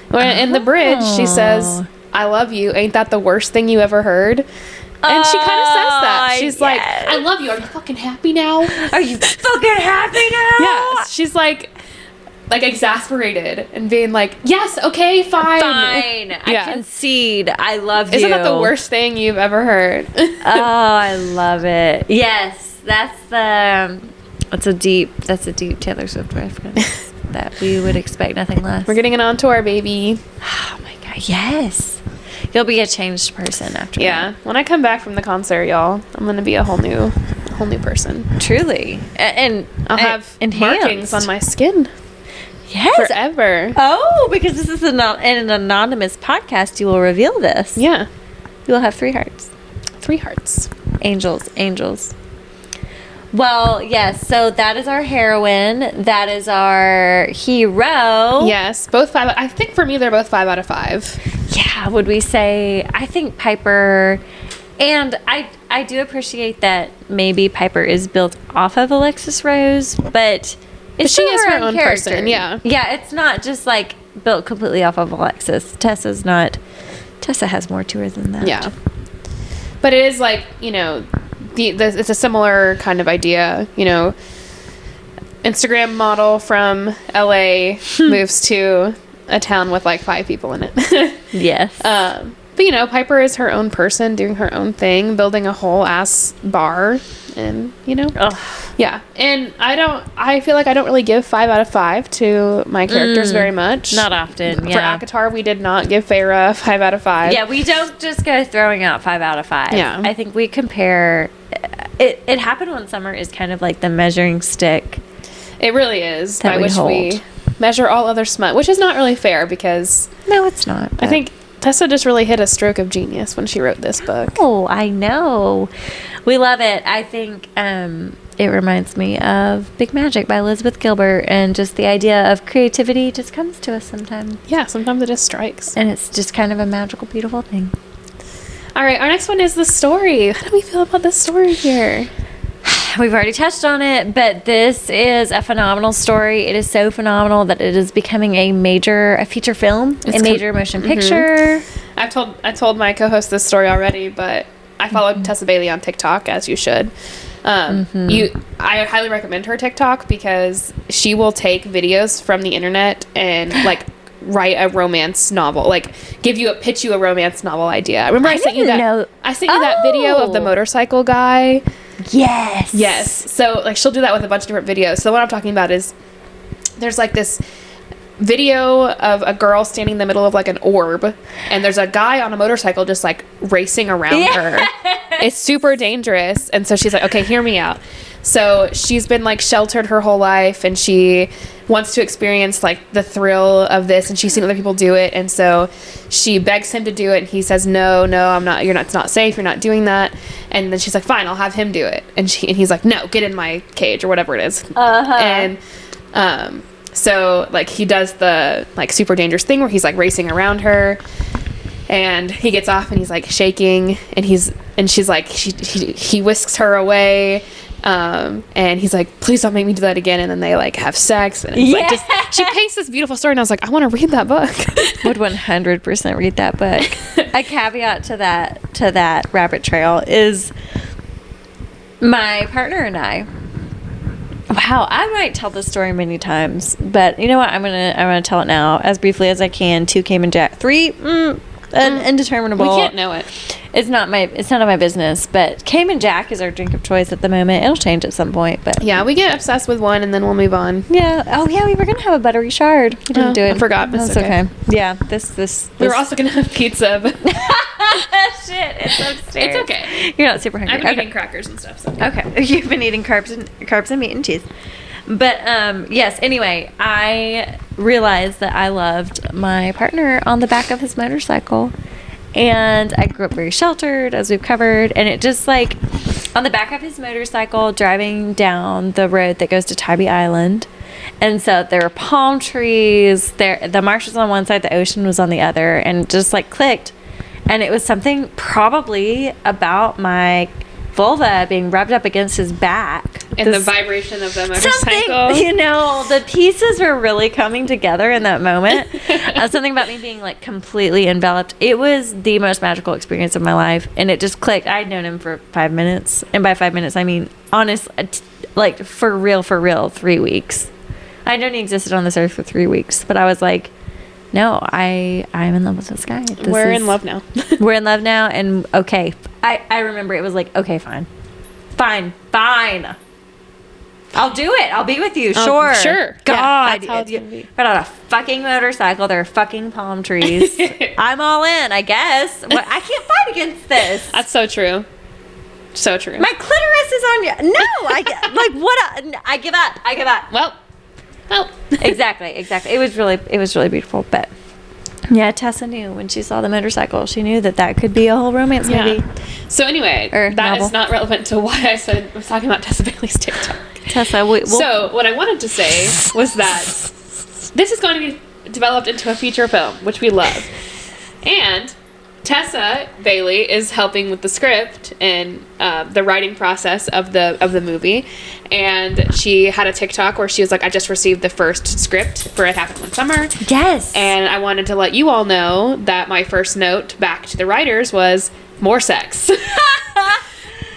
When in the bridge she says, I love you, ain't that the worst thing you ever heard? And she kind of says that. She's like, I love you. Are you fucking happy now? Are you fucking happy now? Yeah. She's like, like exasperated and being like, yes, okay, fine. I concede. I love you. Isn't that the worst thing you've ever heard? Oh, I love it. Yes, that's a deep Taylor Swift reference that we would expect nothing less. We're getting it on tour, baby. Oh my God, yes. You'll be a changed person after that. Yeah. When I come back from the concert, y'all, I'm gonna be a whole new person. Truly. And I'll have enhanced markings on my skin. Yes. Forever. Oh, because this is an anonymous podcast, you will reveal this. Yeah. You will have 3 hearts. 3 hearts. Angels. Well, yes, so that is our heroine. That is our hero. Yes, both 5. I think for me, they're both 5 out of 5. Yeah, would we say, I think Piper, and I do appreciate that maybe Piper is built off of Alexis Rose, but she is her own character. person, yeah. Yeah, it's not just like built completely off of Alexis. Tessa has more to her than that. Yeah. But it is like, you know, it's a similar kind of idea, you know, Instagram model from LA moves to a town with like 5 people in it. Yes. But you know, Piper is her own person doing her own thing, building a whole ass bar, and you know, yeah. And I feel like I don't really give 5 out of 5 to my characters very much. Not often. Yeah. For ACOTAR, we did not give Feyre 5 out of 5. Yeah, we don't just go throwing out 5 out of 5. Yeah. I think we compare. It happened one summer is kind of like the measuring stick. It really is, that by which we measure all other smut, which is not really fair because no, it's not. I think Tessa just really hit a stroke of genius when she wrote this book. Oh, I know. We love it. I think it reminds me of Big Magic by Elizabeth Gilbert, and just the idea of creativity just comes to us sometimes. Yeah, sometimes it just strikes. And it's just kind of a magical, beautiful thing. All right, our next one is the story. How do we feel about this story here? We've already touched on it, but this is a phenomenal story. It is so phenomenal that it is becoming a feature film, a major motion picture. I told my co-host this story already, but I followed Tessa Bailey on TikTok, as you should. I highly recommend her TikTok because she will take videos from the internet and like write a romance novel, like pitch you a romance novel idea. I remember I sent you that video of the motorcycle guy. Yes. So like she'll do that with a bunch of different videos. So what I'm talking about is there's like this video of a girl standing in the middle of like an orb, and there's a guy on a motorcycle just like racing around her. It's super dangerous. And so she's like, okay, hear me out. So she's been like sheltered her whole life, and she wants to experience like the thrill of this, and she's seen other people do it, and so she begs him to do it, and he says no, I'm not, it's not safe, you're not doing that. And then she's like, fine, I'll have him do it. And he's like, no, get in my cage or whatever it is. And so like he does the like super dangerous thing where he's like racing around her, and he gets off and he's like shaking, and she's like, he whisks her away, and he's like, please don't make me do that again. And then they like have sex, and it's like just, she paints this beautiful story, and I was like, I want to read that book. Would 100% read that book. A caveat to that rabbit trail is my partner and I. Wow, I might tell this story many times, but you know what? I'm gonna tell it now as briefly as I can. 2 Cayman Jack, 3 indeterminable. We can't know it. It's none of my business. But Cayman Jack is our drink of choice at the moment. It'll change at some point, but yeah, we get obsessed with one and then we'll move on. Yeah. Oh yeah, we were gonna have a buttery shard. We didn't do it. I forgot. That's okay. Yeah. This. We were also gonna have pizza. But shit, it's upstairs. It's okay. You're not super hungry. I've been eating crackers and stuff. So. Okay. You've been eating carbs and meat and cheese. But yes, anyway, I realized that I loved my partner on the back of his motorcycle. And I grew up very sheltered, as we've covered. And it just like on the back of his motorcycle driving down the road that goes to Tybee Island. And so there were palm trees. The marsh was on one side, the ocean was on the other, and just like clicked. And it was something probably about my vulva being rubbed up against his back. And the vibration of the motorcycle. The pieces were really coming together in that moment. Something about me being like completely enveloped. It was the most magical experience of my life. And it just clicked. I'd known him for 5 minutes. And by 5 minutes, I mean, honest, like for real, 3 weeks. I'd known he existed on this earth for 3 weeks, but I was like, no, I'm in love with this guy. We're in love now. We're in love now, and okay. I remember it was like, okay, fine. I'll do it. I'll be with you. Sure. Sure. God. Yeah, that's how it's gonna be. But on a fucking motorcycle, there are fucking palm trees. I'm all in, I guess. I can't fight against this. That's so true. So true. My clitoris is on you. No, I give up. Well. Exactly. It was really beautiful. But yeah, Tessa knew when she saw the motorcycle. She knew that could be a whole romance movie. So anyway, Or that novel. is not relevant to why I was talking about Tessa Bailey's TikTok. Tessa, So what I wanted to say was that this is going to be developed into a feature film, which we love. And Tessa Bailey is helping with the script and the writing process of the movie. And she had a TikTok where she was like, I just received the first script for It Happened One Summer. Yes. And I wanted to let you all know that my first note back to the writers was more sex.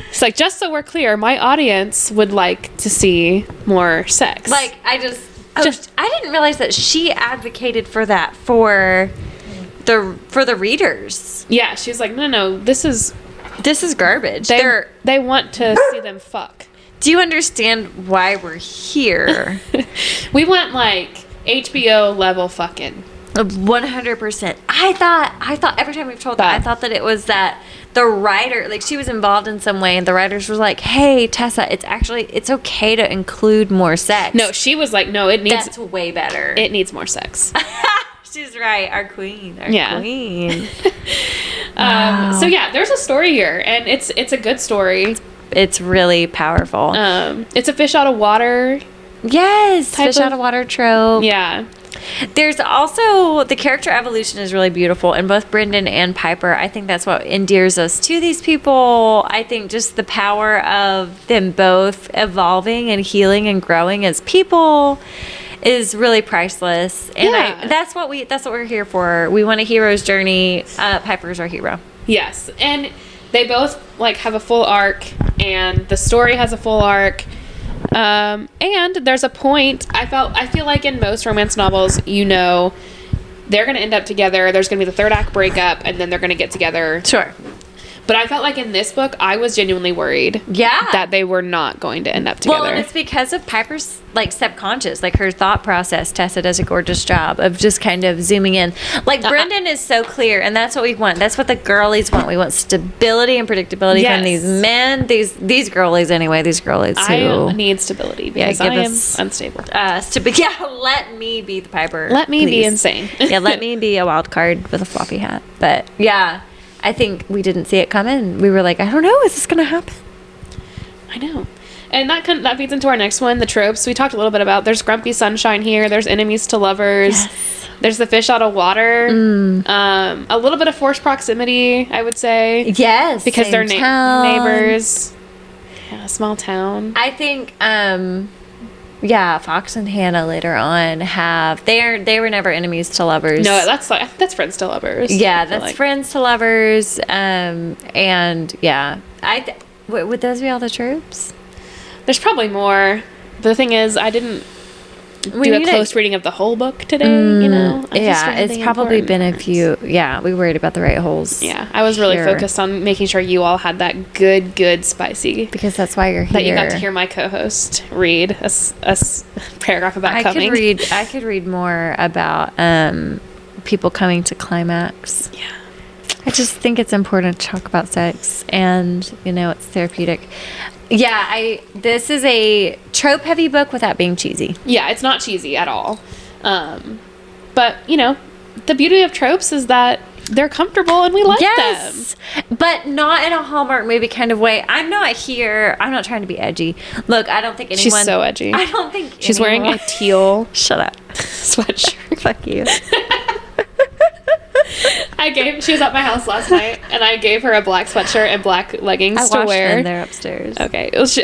It's like, just so we're clear, my audience would like to see more sex. Like, I didn't realize that she advocated for that for the readers. Yeah, she was like, no, this is garbage. They want to see them fuck. Do you understand why we're here? We want like HBO level fucking. 100%. I thought every time we've told that, I thought that it was that the writer, like she was involved in some way, and the writers were like, hey, Tessa, it's okay to include more sex. No, she was like, no, that's way better. It needs more sex. She's right. Our queen. Wow. So yeah, there's a story here, and it's a good story. It's really powerful. It's a fish out of water. Yes, fish out of water trope. Yeah. There's also the character evolution is really beautiful in both Brenden and Piper. I think that's what endears us to these people. I think just the power of them both evolving and healing and growing as people is really priceless. And that's what we're here for. We want a hero's journey. Piper's our hero. Yes. And they both like have a full arc, and the story has a full arc. And there's a point. I feel like in most romance novels, they're going to end up together. There's going to be the third act breakup, and then they're going to get together. Sure. But I felt like in this book, I was genuinely worried. Yeah. That they were not going to end up together. Well, and it's because of Piper's like subconscious, like her thought process. Tessa does a gorgeous job of just kind of zooming in. Like Brenden is so clear, and that's what we want. That's what the girlies want. We want stability and predictability from these men. These girlies anyway. These girlies who I need stability because I am unstable. Let me be the Piper. Let me be insane. Let me be a wild card with a floppy hat. But yeah. I think we didn't see it coming. We were like, I don't know, is this going to happen? I know. And that feeds into our next one, the tropes. We talked a little bit about, there's grumpy sunshine here, there's enemies to lovers, there's the fish out of water, a little bit of forced proximity, I would say. Yes. Because they're neighbors. Yeah, small town. I think, Fox and Hannah later on they were never enemies to lovers. No, that's friends to lovers. Yeah, that's friends to lovers. And yeah, would those be all the tropes? There's probably more. The thing is, I didn't do a close reading of the whole book today, it's probably been a few. Yeah, we worried about the right holes. Yeah, I was really focused on making sure you all had that good spicy. Because that's why you're here. That you got to hear my co-host read a paragraph about coming. I could read more about people coming to climax. Yeah. I just think it's important to talk about sex, and it's therapeutic. Yeah, this is a trope-heavy book without being cheesy. Yeah, it's not cheesy at all. But, the beauty of tropes is that they're comfortable and we like them. But not in a Hallmark movie kind of way. I'm not trying to be edgy. Look, I don't think anyone... She's so edgy. I don't think She's wearing a teal... Shut up. ...sweatshirt. Fuck you. She was at my house last night, and I gave her a black sweatshirt and black leggings to wear. Them. They're upstairs. Okay, it was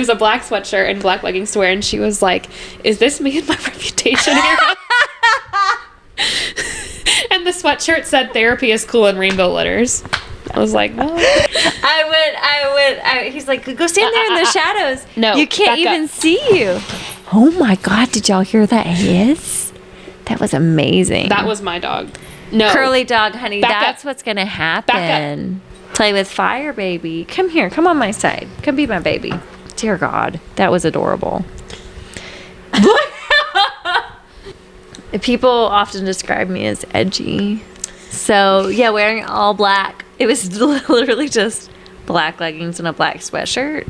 a black sweatshirt and black leggings to wear, and she was like, "Is this me and my reputation here?" And the sweatshirt said, "Therapy is cool" in rainbow letters. I was like, "No." I would. He's like, "Go stand there in the shadows." No, you can't even see you. Oh my God, did y'all hear that hiss? That was amazing. That was my dog. No. Curly dog, honey. That's up. what's going to happen. Play with fire, baby. Come here. Come on my side. Come be my baby. Dear God. That was adorable. People often describe me as edgy. So, yeah, wearing all black. It was literally just black leggings and a black sweatshirt.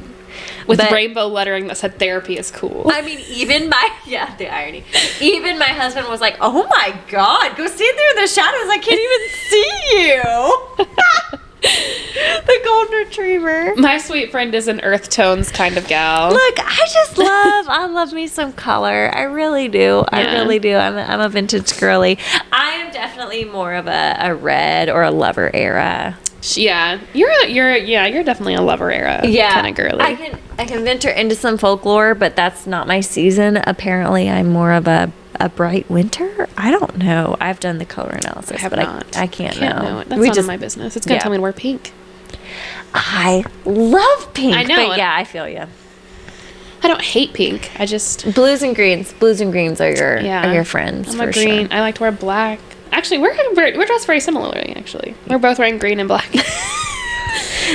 With rainbow lettering that said therapy is cool. I mean, the irony. Even my husband was like, oh my God, go stand there in the shadows. I can't even see you. The golden retriever. My sweet friend is an earth tones kind of gal. Look, I love me some color. I really do. I really do. I'm a vintage girly. I am definitely more of a red or a lover era. Yeah, you're definitely a lover era kind of girly. I can venture into some folklore, but that's not my season. Apparently, I'm more of a bright winter. I don't know. I've done the color analysis, I can't know. That's none of my business. It's gonna tell me to wear pink. I love pink. I know. But yeah, I feel you. I don't hate pink. I just blues and greens are your friends. I'm a green. Sure. I like to wear black. Actually, we're dressed very similarly. Actually, we're both wearing green and black.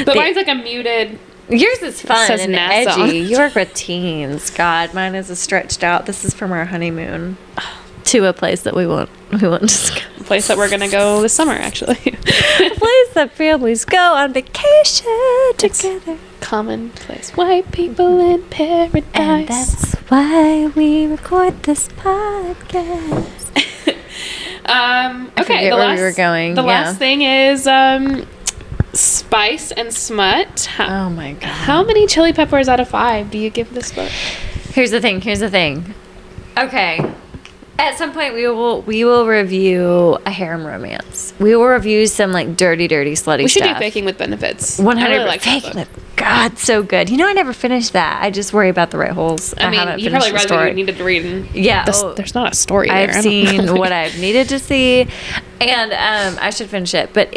But mine's like a muted. Yours is fun and Nassau. edgy. You work with teens. God, mine is a stretched out. This is from our honeymoon to a place that we won't discuss. A place that we're gonna go this summer, actually. A place that families go on vacation together. Commonplace white people in paradise. And that's why we record this podcast. Okay, where we were going. The last thing is spice and smut. Oh my God. How many chili peppers out of 5 do you give this book? Here's the thing. Okay. At some point we will review a harem romance. We will review some like dirty, slutty stuff. We should do Baking with Benefits. 100%. I really like that book. God, so good. You know, I never finished that. I just worry about the right holes. I mean, you probably read what you needed to read. And there's not a story there. I've seen what I've needed to see, and I should finish it. But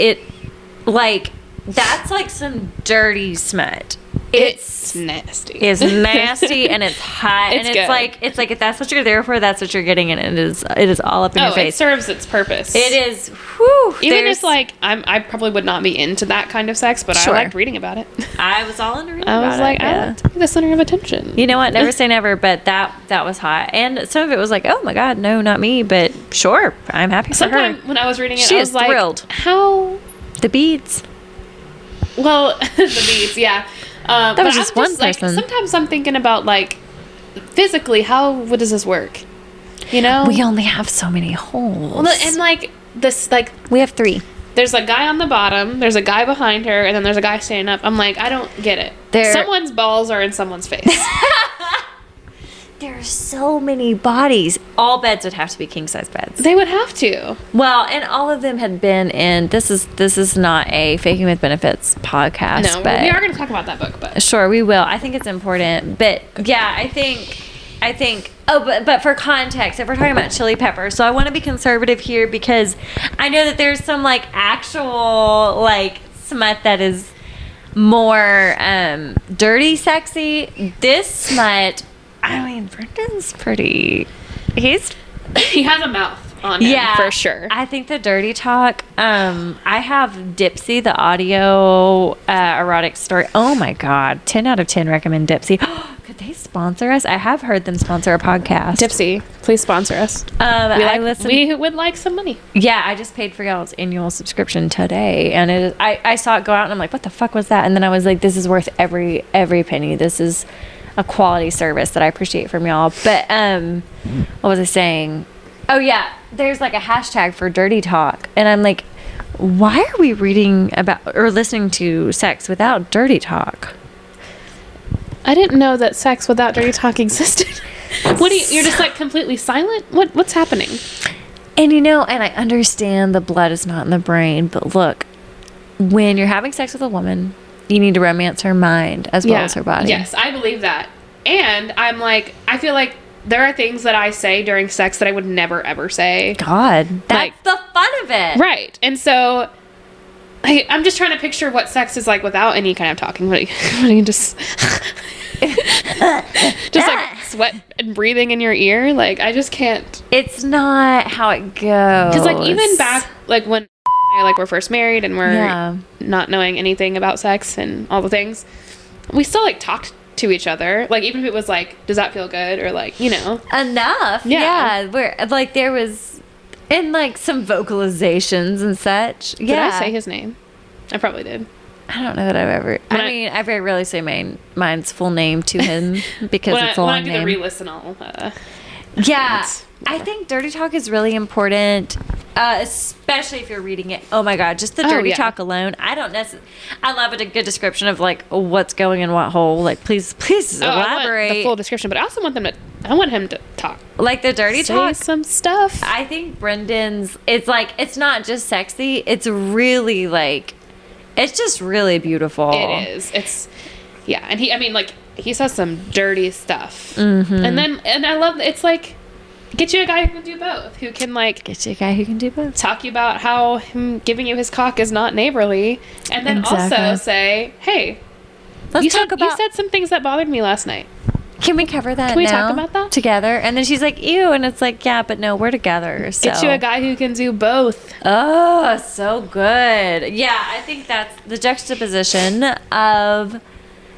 that's like some dirty smut. It's nasty. It's nasty and it's hot. It's and good. It's like if that's what you're there for, that's what you're getting, and it is all up in your face. It serves its purpose. It is. Whew, even if I probably would not be into that kind of sex, but I liked reading about it. I was all into reading about it. I was like, I want to be the center of attention. You know what? Never say never, but that was hot. And some of it was like, oh my God, no, not me. But sure, I'm happy for her. Sometimes when I was reading it, I was like, thrilled. How? The beads. Well, the beads, yeah. That was just one person. Sometimes I'm thinking about physically, what does this work? You know, we only have so many holes. Well, and this, we have 3. There's a guy on the bottom, there's a guy behind her, and then there's a guy standing up. I'm like, I don't get it. Someone's balls are in someone's face. There are so many bodies. All beds would have to be king size beds. They would have to. Well, and all of them had been in. This is not a Faking with Benefits podcast. No, but we are going to talk about that book, but sure we will. I think it's important. But yeah, I think. Oh, but for context, if we're talking about chili pepper, so I want to be conservative here because I know that there's some actual smut that is more dirty, sexy. This smut. I mean, Brendan's pretty. He has a mouth on him, for sure. I think the dirty talk. I have Dipsy, the audio erotic story. Oh my God, 10 out of 10 recommend Dipsy. Could they sponsor us? I have heard them sponsor a podcast. Dipsy, please sponsor us. We would like some money. Yeah, I just paid for y'all's annual subscription today, and I saw it go out, and I'm like, what the fuck was that? And then I was like, this is worth every penny. This is a quality service that I appreciate from y'all. But what was I saying? Oh yeah, there's a hashtag for dirty talk, and I'm like, why are we reading about or listening to sex without dirty talk? I didn't know that sex without dirty talk existed. You're just completely silent? What's happening? And and I understand the blood is not in the brain, but look, when you're having sex with a woman, you need to romance her mind as well as her body. Yes, I believe that. And I feel like there are things that I say during sex that I would never, ever say. God. That's the fun of it. Right. And so I'm just trying to picture what sex is like without any kind of talking. What do you just... just sweat and breathing in your ear. Like, I just can't. It's not how it goes. Because, like, even back, like, when like we're first married and we're not knowing anything about sex and all the things, we still, like, talked to each other. Like, even if it was, like, does that feel good? Or, like, you know. Enough. Yeah. Where, like, there was, and, like, some vocalizations and such. Did I say his name? I probably did. I don't know that I've ever. I very rarely say mine's full name to him because it's a long name. When I do the re-listen, I'll. I think dirty talk is really important, especially if you're reading it. Oh my God, just the dirty talk alone. I love a good description of like what's going in what hole. Like, please elaborate. I want the full description, but I also want I want him to talk. Like the dirty talk. Say some stuff. I think Brendan's. It's like it's not just sexy. It's really like. It's just really beautiful. It is. It's, and he says some dirty stuff. Mm-hmm. And I love, it's like, get you a guy who can do both, who can like. Get you a guy who can do both. Talk you about how him giving you his cock is not neighborly. And then also say, hey, you said some things that bothered me last night. Can we cover that? Can we talk about that together? And then she's like, ew. And it's like, yeah, but no, we're together. So. Get you a guy who can do both. Oh, so good. Yeah, I think that's the juxtaposition of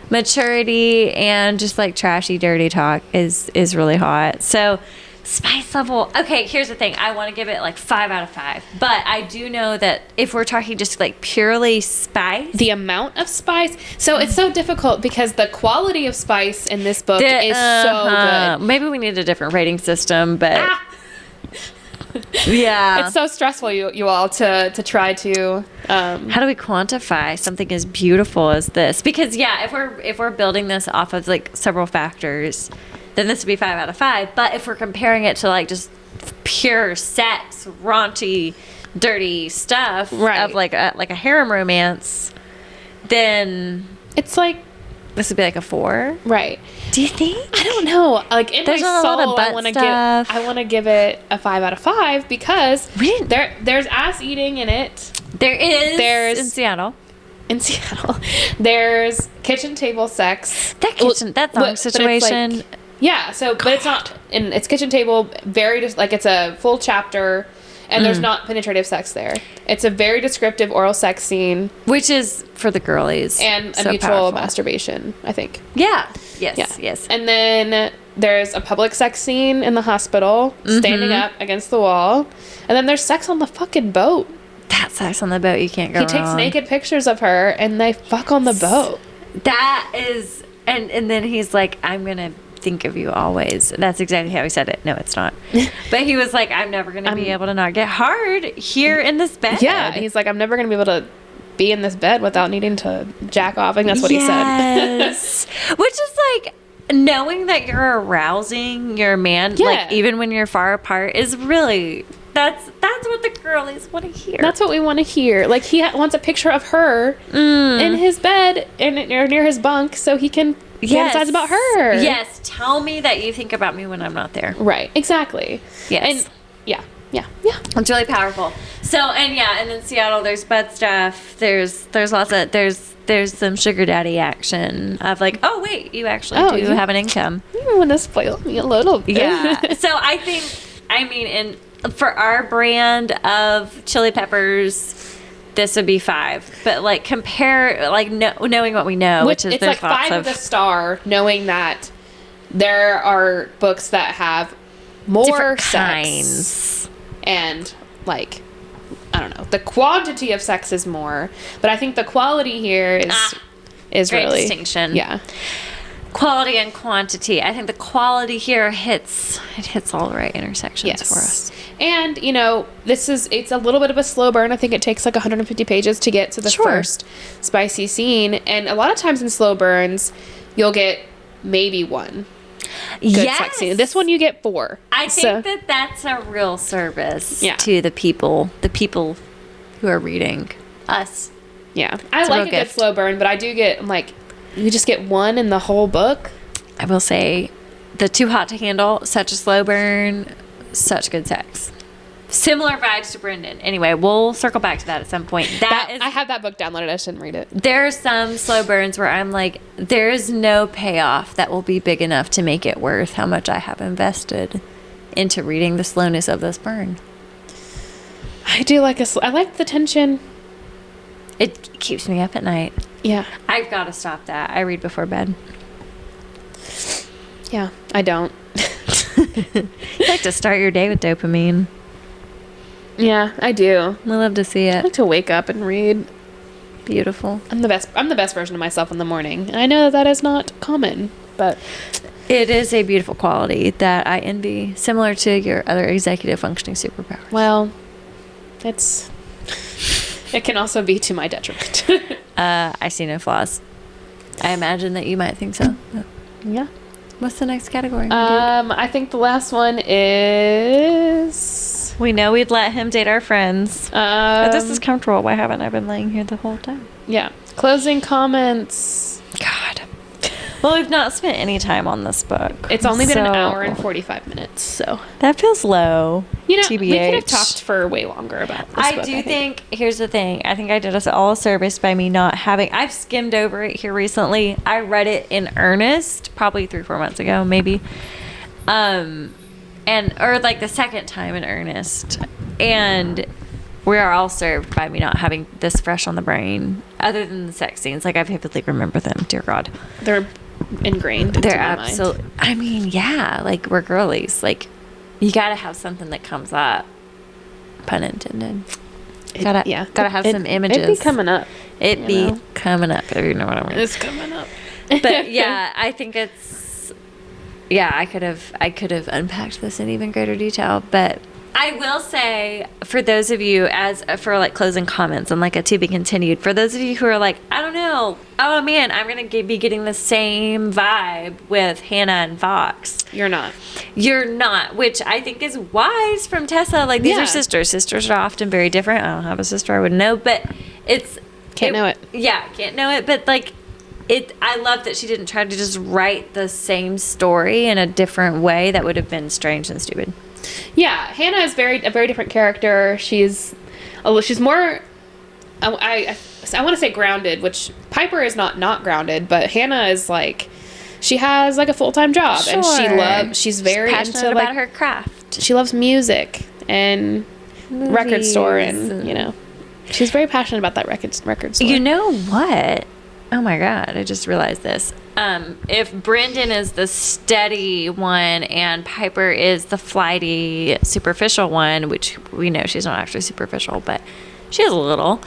maturity and just like trashy, dirty talk is really hot. So spice level. Okay, here's the thing. I want to give it like 5 out of 5. But I do know that if we're talking just like purely spice. The amount of spice. So it's so difficult because the quality of spice in this book is so good. Maybe we need a different rating system, but. Yeah. It's so stressful, you all, to try to. How do we quantify something as beautiful as this? Because, if we're building this off of like several factors, then this would be 5 out of 5. But if we're comparing it to like just pure sex, raunchy, dirty stuff of like a harem romance, then it's like this would be like a 4. Right. Do you think? I don't know. Like in there's my soul, I want to give it a 5 out of 5 because there's ass eating in it. There's in Seattle. There's kitchen table sex. That thong situation. But it's not, and it's kitchen table, very just like it's a full chapter, and there's not penetrative sex there. It's a very descriptive oral sex scene, which is for the girlies, and a mutual masturbation, I think. Yes. And then there's a public sex scene in the hospital, standing up against the wall, and then there's sex on the fucking boat. That sex on the boat, you can't go wrong. He takes naked pictures of her, and they fuck on the boat. That is, and then he's like, I'm gonna think of you always. That's exactly how he said it. No, it's not. But he was like, I'm never going to be able to not get hard here in this bed. Yeah. He's like, I'm never going to be able to be in this bed without needing to jack off. I think that's what he said. Which is like, knowing that you're arousing your man, like even when you're far apart, is really, that's what the girlies want to hear. That's what we want to hear. Like, he wants a picture of her in his bed and near his bunk so he can fantasize about her. Yes, tell me that you think about me when I'm not there. Right, exactly. Yes. And yeah. It's really powerful. So, and then Seattle, there's butt stuff. There's lots of, there's some sugar daddy action of like, oh wait, you actually do have an income. You want to spoil me a little bit. Yeah. So I think, for our brand of chili peppers, this would be 5, but like compare, like knowing what we know, which is it's like 5 with a star, knowing that there are books that have more sex kinds, and like I don't know, the quantity of sex is more, but I think the quality here is great really distinction. Yeah. Quality and quantity. I think the quality here hits all the right intersections for us. And, it's a little bit of a slow burn. I think it takes like 150 pages to get to the first spicy scene. And a lot of times in slow burns, you'll get maybe 1 good sex scene. This one you get 4. I think that's a real service to the people who are reading us. Yeah. I like a good slow burn, but I do get like, you just get 1 in the whole book. I will say, the Too Hot to Handle, such a slow burn, such good sex. Similar vibes to Brenden. Anyway, we'll circle back to that at some point. I have that book downloaded. I just didn't read it. There are some slow burns where I'm like, there is no payoff that will be big enough to make it worth how much I have invested into reading the slowness of this burn. I do like I like the tension. It keeps me up at night. Yeah. I've got to stop that. I read before bed. Yeah, I don't. You like to start your day with dopamine. Yeah, I do. I love to see I it. like to wake up and read. Beautiful. I'm the best version of myself in the morning. And I know that is not common, but It is a beautiful quality that I envy, similar to your other executive functioning superpowers. well, it can also be to my detriment. I see no flaws. I imagine that you might think so. Yeah. What's the next category? I think the last one is We know we'd let him date our friends. But this is comfortable. Why haven't I been laying here the whole time? yeah. Closing comments. God. Well, we've not spent any time on this book. It's only been an So- hour and 45 minutes, so That feels low. we could TBH. have talked for way longer about this I book, do think, here's the thing. I think I did us all a service by me not having, I've skimmed over it here recently. I read it in earnest, probably 3-4 months ago, maybe. Or like the second time in earnest. And we are all served by me not having this fresh on the brain, other than the sex scenes. Like, I vividly remember them, dear God. they're ingrained. They're into my mind. absolutely, I mean, yeah, like, we're girlies. Like, you gotta have something that comes up. Pun intended. Gotta have some images. It'd be coming up. It'd be know? coming up, if you know what I mean. It's coming up. But yeah, I think it's, yeah, I could have unpacked this in even greater detail. But I will say, for those of you, for like closing comments and like a to be continued, for those of you who are like, I don't know, oh man, I'm going to be getting the same vibe with Hannah and Fox. You're not, Which I think is wise from Tessa. Like, these Yeah. are sisters. Sisters are often very different. I don't have a sister, I wouldn't know, but Can't know it. Yeah, can't know it. But like, I love that she didn't try to just write the same story in a different way. That would have been strange and stupid. Yeah, Hannah is a very different character. She's more. I want to say grounded, which Piper is not grounded, but Hannah is like, she has like a full-time job, and she's very passionate into about like her craft. she loves music and record store, and she's very passionate about that record store. You know what? Oh my God, I just realized this. If Brenden is the steady one and Piper is the flighty, superficial one, which we know she's not actually superficial, but she is a little,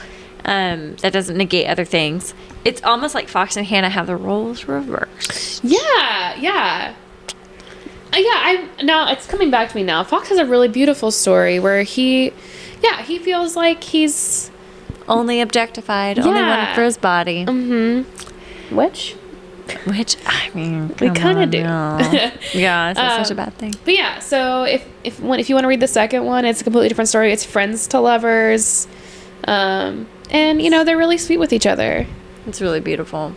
that doesn't negate other things. It's almost like Fox and Hannah have the roles reversed. Yeah. Now it's coming back to me now. Fox has a really beautiful story where he feels like he's Only objectified, only wanted for his body. Mm-hmm. Which, I mean, we kind of do. Yeah, it's such a bad thing. But yeah, so if you want to read the second one, it's a completely different story. It's friends to lovers, and they're really sweet with each other. It's really beautiful.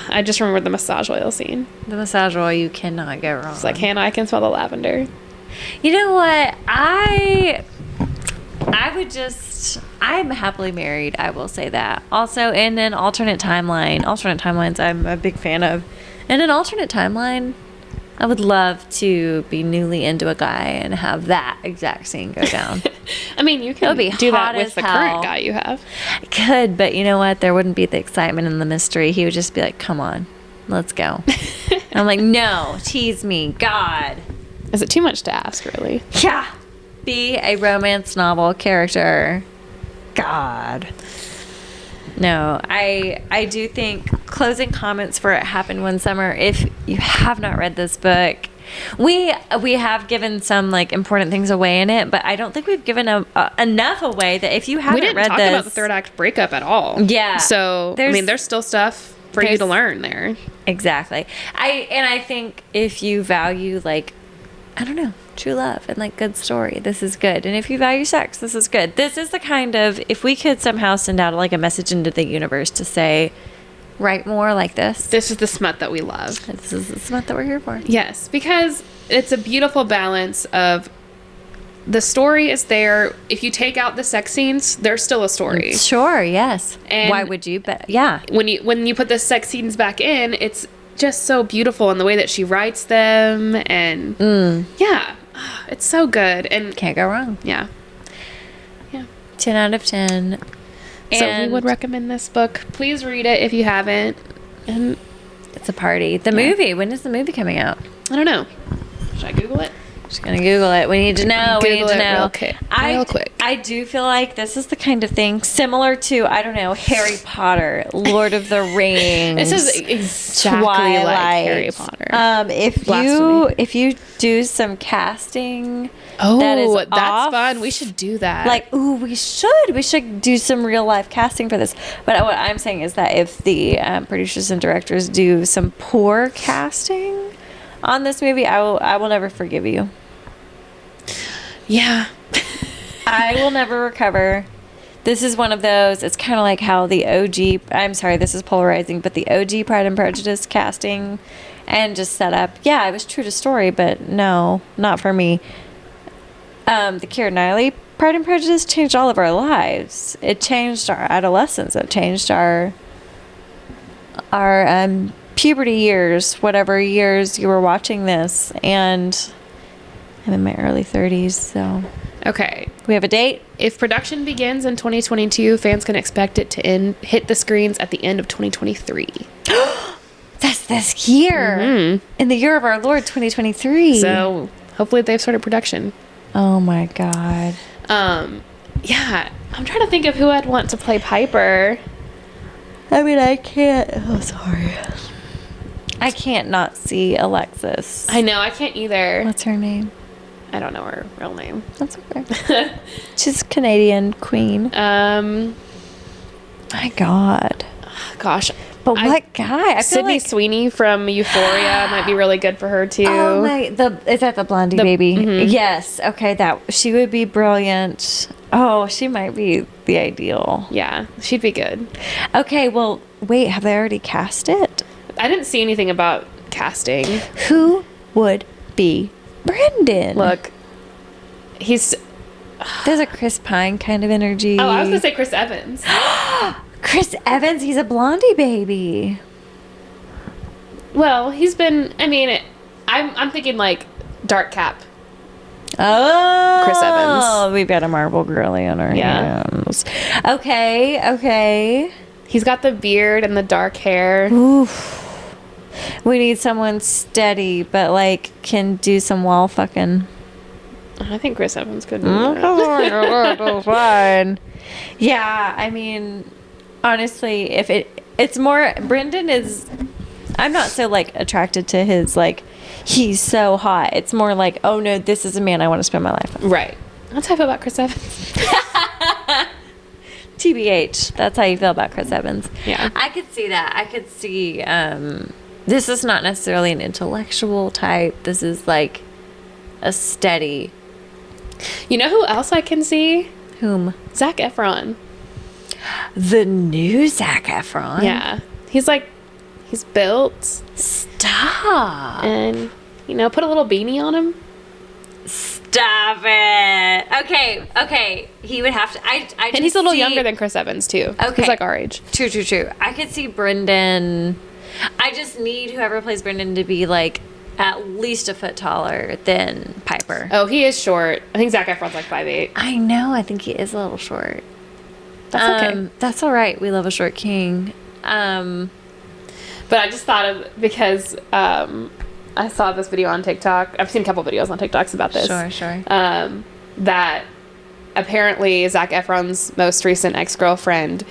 I just remember the massage oil scene. The massage oil, you cannot go wrong. It's like, Hannah, I can smell the lavender. You know what? I'm happily married, I will say that. Also, in an alternate timelines I'm a big fan of. In an alternate timeline, I would love to be newly into a guy and have that exact scene go down. I mean, you can do that with the hell. current guy you have. I could, but you know what? There wouldn't be the excitement and the mystery. He would just be like, come on, let's go. And I'm like, no, tease me, God. Is it too much to ask, really? Yeah. Be a romance novel character. God. No, I do think closing comments for It Happened One Summer. If you have not read this book, we have given some like important things away in it, but I don't think we've given enough away that if you haven't read this, we didn't talk about the third act breakup at all. Yeah. So there's still stuff for you to learn there. Exactly. I think if you value like, I don't know, true love and like good story, this is good. And if you value sex, this is good. This is the kind of, if we could somehow send out like a message into the universe to say, write more like this. This is the smut that we love. This is the smut that we're here for. Yes, because it's a beautiful balance of the story is there. If you take out the sex scenes, there's still a story. Sure, yes. And why would you? But yeah. When you put the sex scenes back in, it's just so beautiful in the way that she writes them, and yeah, it's so good. And Can't go wrong. yeah. 10 out of 10. So we would recommend this book. Please read it if you haven't. And it's a party. The movie. When is the movie coming out? I don't know. Should I Google it? Just gonna Google it. We need to know. Google it real quick. I do feel like this is the kind of thing similar to, I don't know, Harry Potter, Lord of the Rings. This is exactly Twilight. like Harry Potter. If you do some casting, that's off, fun. We should do that. Like, we should do some real life casting for this. But what I'm saying is that if the producers and directors do some poor casting on this movie, I will never forgive you. Yeah. I will never recover. This is one of those, it's kind of like how the OG, I'm sorry, this is polarizing, but the OG Pride and Prejudice casting and just set up, yeah, it was true to story, but no, not for me. The Keira Knightley Pride and Prejudice changed all of our lives. It changed our adolescence. It changed our puberty years, whatever years you were watching this, and I'm in my early 30s, so. Okay. We have a date? If production begins in 2022, fans can expect it to hit the screens at the end of 2023. That's this year. Mm-hmm. In the year of our Lord, 2023. So hopefully they've started production. Oh my God. Yeah. I'm trying to think of who I'd want to play Piper. I mean, I can't. Oh, sorry. I can't not see Alexis. I know, I can't either. What's her name? I don't know her real name. That's okay. She's Canadian queen. My God. Gosh. But what guy? I feel Sydney like Sweeney from Euphoria might be really good for her too. Oh my! Is that the blondie baby? Mm-hmm. Yes. Okay, she would be brilliant. Oh, she might be the ideal. Yeah, she'd be good. Okay. Well, wait. Have they already cast it? I didn't see anything about casting. Who would be Brenden? Look, there's a Chris Pine kind of energy. Oh, I was gonna say Chris Evans. Chris Evans, he's a blondie baby. Well, he's been. I mean, I'm thinking like dark cap. Oh, Chris Evans. We've got a Marvel girly on our hands. Okay. He's got the beard and the dark hair. Oof. We need someone steady, but like can do some wall fucking. I think Chris Evans could do that. Fine. Yeah, I mean, honestly, if it's more Brenden is. I'm not so like attracted to his like. He's so hot. It's more like, oh no, this is a man I want to spend my life with. Right. That's how I feel about Chris Evans. TBH. That's how you feel about Chris Evans. Yeah. I could see that. I could see. This is not necessarily an intellectual type. This is like a steady. You know who else I can see? Whom? Zac Efron. The new Zac Efron. Yeah. He's built. Stop. And, put a little beanie on him. Stop it. Okay. He would have to. And he's a little younger than Chris Evans, too. Okay. He's like our age. True. I could see Brenden. I just need whoever plays Brenden to be like at least a foot taller than Piper. Oh, he is short. I think Zac Efron's like 5'8". I know. I think he is a little short. That's okay. That's all right. We love a short king. But I just thought of, because I saw this video on TikTok. I've seen a couple videos on TikToks about this. Sure. That apparently Zac Efron's most recent ex-girlfriend,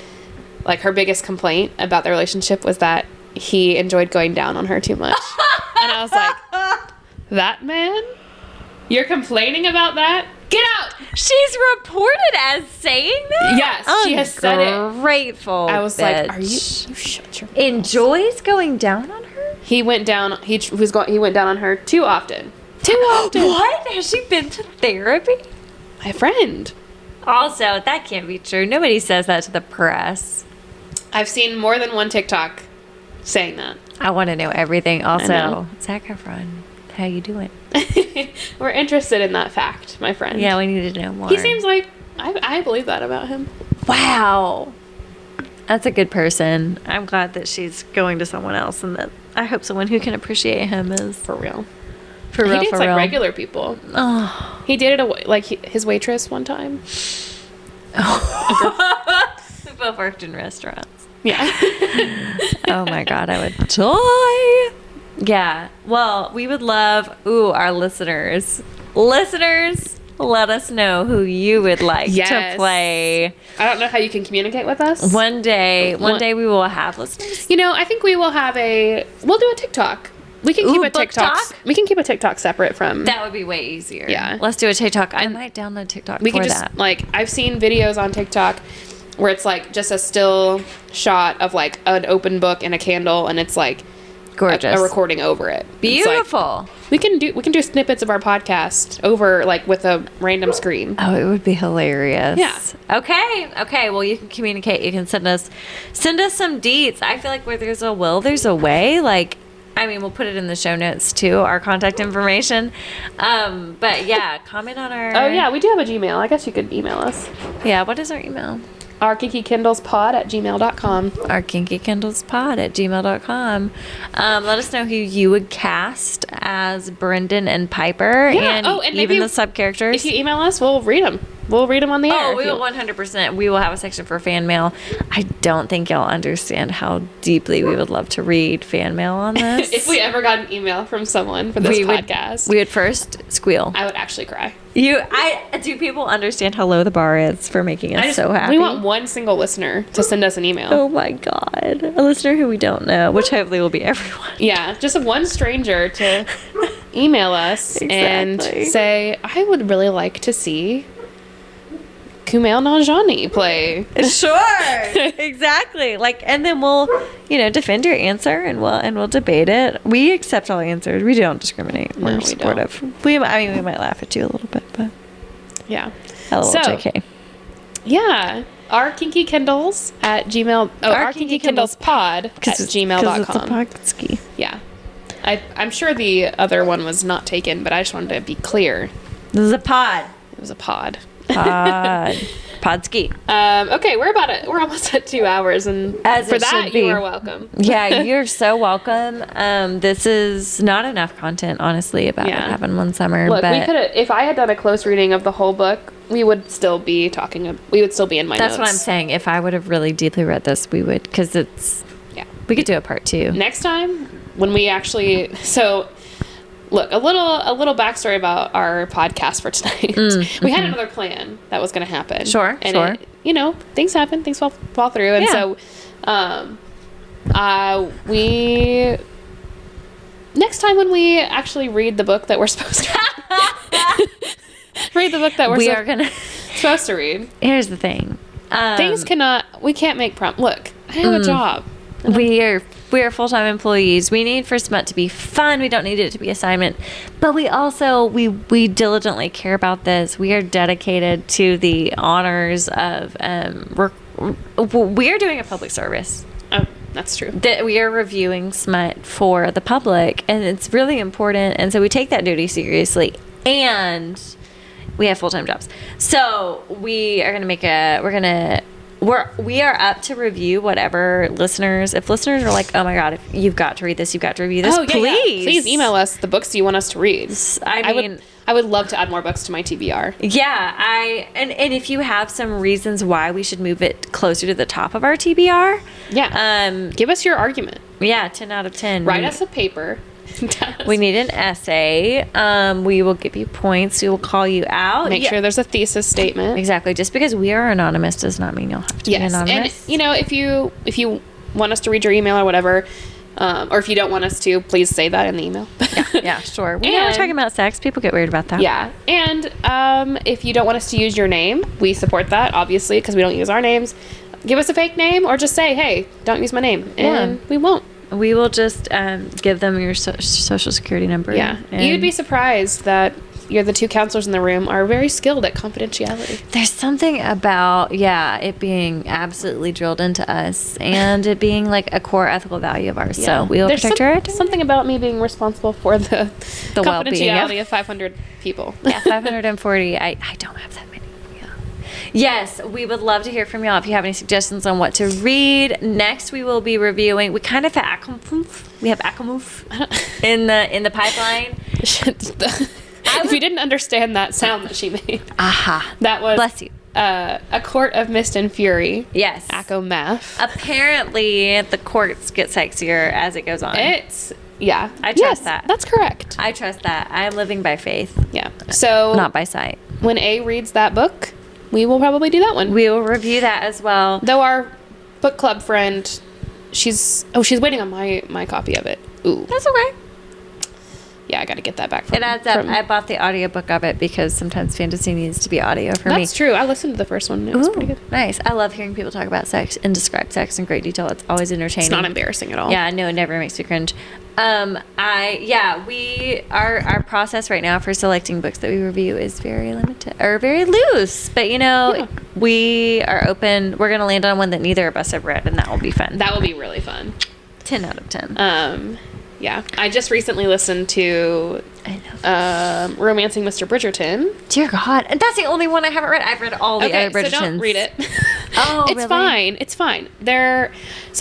like her biggest complaint about their relationship was that he enjoyed going down on her too much. And I was like, that man? You're complaining about that? Get out! She's reported as saying that? Yes, she has said it. Grateful. I was bitch. like, are you shut your enjoys going down on her? He went down on her too often. What? Has she been to therapy? My friend. Also, that can't be true. Nobody says that to the press. I've seen more than one TikTok saying that. I want to know everything. Also, Zac Efron. How you doing? We're interested in that fact, my friend. Yeah, we need to know more. He seems like I believe that about him. Wow. That's a good person. I'm glad that she's going to someone else, and that I hope someone who can appreciate him is For real. for real. He dates For like real. regular people. Oh. He dated his waitress one time. We both worked in restaurants. Yeah. Oh my God, I would die. Yeah. Well, we would love, our listeners. Listeners, let us know who you would like to play. I don't know how you can communicate with us. One day we will have listeners. I think we will have we'll do a TikTok. We can keep a TikTok. We can keep a TikTok separate from. That would be way easier. Yeah. Let's do a TikTok. I might download TikTok We for could just that. I've seen videos on TikTok where it's like just a still shot of like an open book and a candle, and it's like Gorgeous. a recording over it. Beautiful. We can do snippets of our podcast over like with a random screen. Oh, it would be hilarious. Yeah. Okay. Well, you can communicate. You can send us some deets. I feel like where there's a will, there's a way. We'll put it in the show notes too, our contact information. But yeah, comment on our. Oh yeah, we do have a Gmail. I guess you could email us. Yeah. What is our email? ourkinkykindlespod@gmail.com. ourkinkykindlespod@gmail.com. Let us know who you would cast as Brenden and Piper, Yeah. and And even maybe the sub characters. If you email us, we'll read them. We'll read them on the air. Oh, we will 100%. We will have a section for fan mail. I don't think y'all understand how deeply we would love to read fan mail on this. If we ever got an email from someone for this podcast, we would first squeal. I would actually cry. Do people understand how low the bar is for making us so happy? We want one single listener to send us an email. Oh my God. A listener who we don't know, which hopefully will be everyone. Yeah, just one stranger to email us and say, I would really like to see Kumail Nanjiani play. Sure. Exactly. And then we'll, defend your answer, and we'll debate it. We accept all answers. We don't discriminate. We're supportive. We might laugh at you a little bit, but yeah. A little JK. Yeah. Our Kinky Kindles at Gmail. Our Kinky Kindles pod at gmail.com. It's a podski. Yeah. I'm sure the other one was not taken, but I just wanted to be clear. This is a pod. It was a pod. Podski. Okay, we're almost at 2 hours, and for that you are welcome. Yeah, you're so welcome. This is not enough content, honestly, about what happened one summer. Look, but we could, if I had done a close reading of the whole book, we would still be talking. We would still be in my notes. That's what I'm saying. If I would have really deeply read this, we would, because we could do a part 2 next time when we actually. So, look, a little backstory about our podcast for tonight. We had another plan that was going to happen. Sure. Things happen, things fall through, and so, we next time when we actually read the book that we're supposed to read the book that we're supposed to read. Here's the thing. We can't make Look, I have a job. We are full-time employees. We need for Smut to be fun. We don't need it to be assignment. But we also, we diligently care about this. We are dedicated to the honors of, we are doing a public service. Oh, that's true. That we are reviewing Smut for the public, and it's really important. And so we take that duty seriously. And we have full-time jobs. So we are going to we are up to review whatever listeners. If listeners are like, oh my God, if you've got to read this, you've got to review this, please. Please email us the books you want us to read. I would love to add more books to my TBR. Yeah, and if you have some reasons why we should move it closer to the top of our TBR. Yeah. Give us your argument. Yeah, 10 out of 10. Write us a paper. We need an essay. We will give you points. We will call you out. Make sure there's a thesis statement. Exactly. Just because we are anonymous does not mean you'll have to be anonymous. And if you want us to read your email or whatever, or if you don't want us to, please say that in the email. Yeah, sure. We know we're talking about sex. People get weird about that. Yeah. And if you don't want us to use your name, we support that, obviously, because we don't use our names. Give us a fake name, or just say, hey, don't use my name. And we won't. We will just give them your social security number. Yeah. You'd be surprised that you're the two counselors in the room, are very skilled at confidentiality. There's something about, it being absolutely drilled into us and it being like a core ethical value of ours. So we will protect our identity. Something about me being responsible for the well-being, confidentiality of 500 people. Yeah, 540. I don't have that many. Yes, we would love to hear from y'all if you have any suggestions on what to read. Next, we will be reviewing. We kind of have Akamoof in the pipeline. If you didn't understand that sound that she made, that was bless you. A Court of Mist and Fury. Yes, Akamoof. Apparently, the courts get sexier as it goes on. I trust that. That's correct. I trust that. I am living by faith. Yeah. So not by sight. When A reads that book, we will probably do that one. We will review that as well. Though our book club friend, she's waiting on my copy of it. Ooh. That's okay. Yeah, I got to get that back from it. Adds up. I bought the audiobook of it because sometimes fantasy needs to be audio for me. That's true. I listened to the first one. It was pretty good. Nice. I love hearing people talk about sex and describe sex in great detail. It's always entertaining. It's not embarrassing at all. Yeah, no, it never makes me cringe. Our process right now for selecting books that we review is very limited or very loose. But we are open. We're gonna land on one that neither of us have read, and that will be fun. That will be really fun. 10 out of 10. Yeah, I just recently listened to Romancing Mr. Bridgerton. Dear God, and that's the only one I haven't read. I've read all the other Bridgertons. So don't read it. It's really? Fine. It's fine. There's.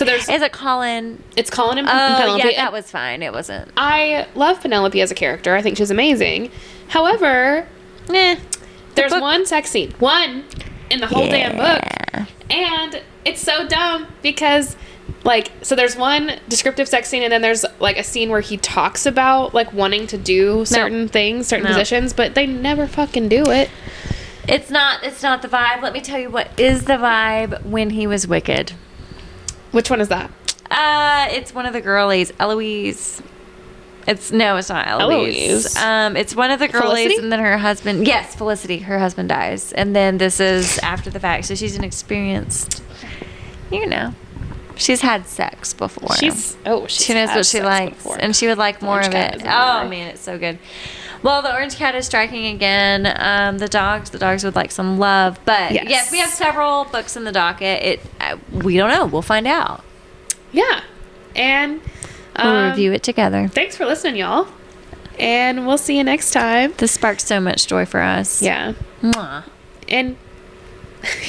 Is it Colin? It's Colin and Penelope. Yeah, that was fine. It wasn't. I love Penelope as a character. I think she's amazing. However, there's one sex scene, one in the whole damn book, and it's so dumb because. So there's one descriptive sex scene, and then there's a scene where he talks about wanting to do certain things, certain positions, but they never fucking do it. It's not the vibe. Let me tell you what is the vibe when he was wicked. Which one is that? It's one of the girlies, Eloise. It's not Eloise. It's one of the girlies, Felicity? And then her husband. Yes, Felicity. Her husband dies, and then this is after the fact. So she's an experienced, She's had sex before. She knows what she likes, before. And she would like more of it. Oh man, it's so good. Well, the orange cat is striking again. The dogs would like some love, but yes, we have several books in the docket. We don't know. We'll find out. Yeah, and we'll review it together. Thanks for listening, y'all, and we'll see you next time. This sparked so much joy for us. Yeah, mwah. And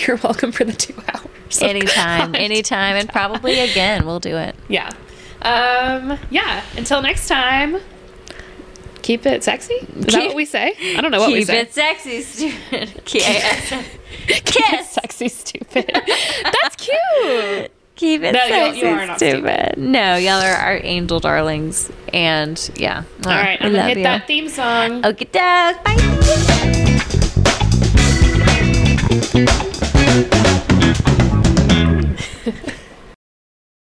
you're welcome for the 2 hours. Anytime, and probably again we'll do it. Yeah. Until next time, keep it sexy. Is that what we say? I don't know what we say. Keep it sexy, stupid. Keep it sexy, stupid. That's cute. Keep it sexy, you are not stupid. No, y'all are our angel darlings, and all right, I'm gonna hit that theme song. Okay, bye.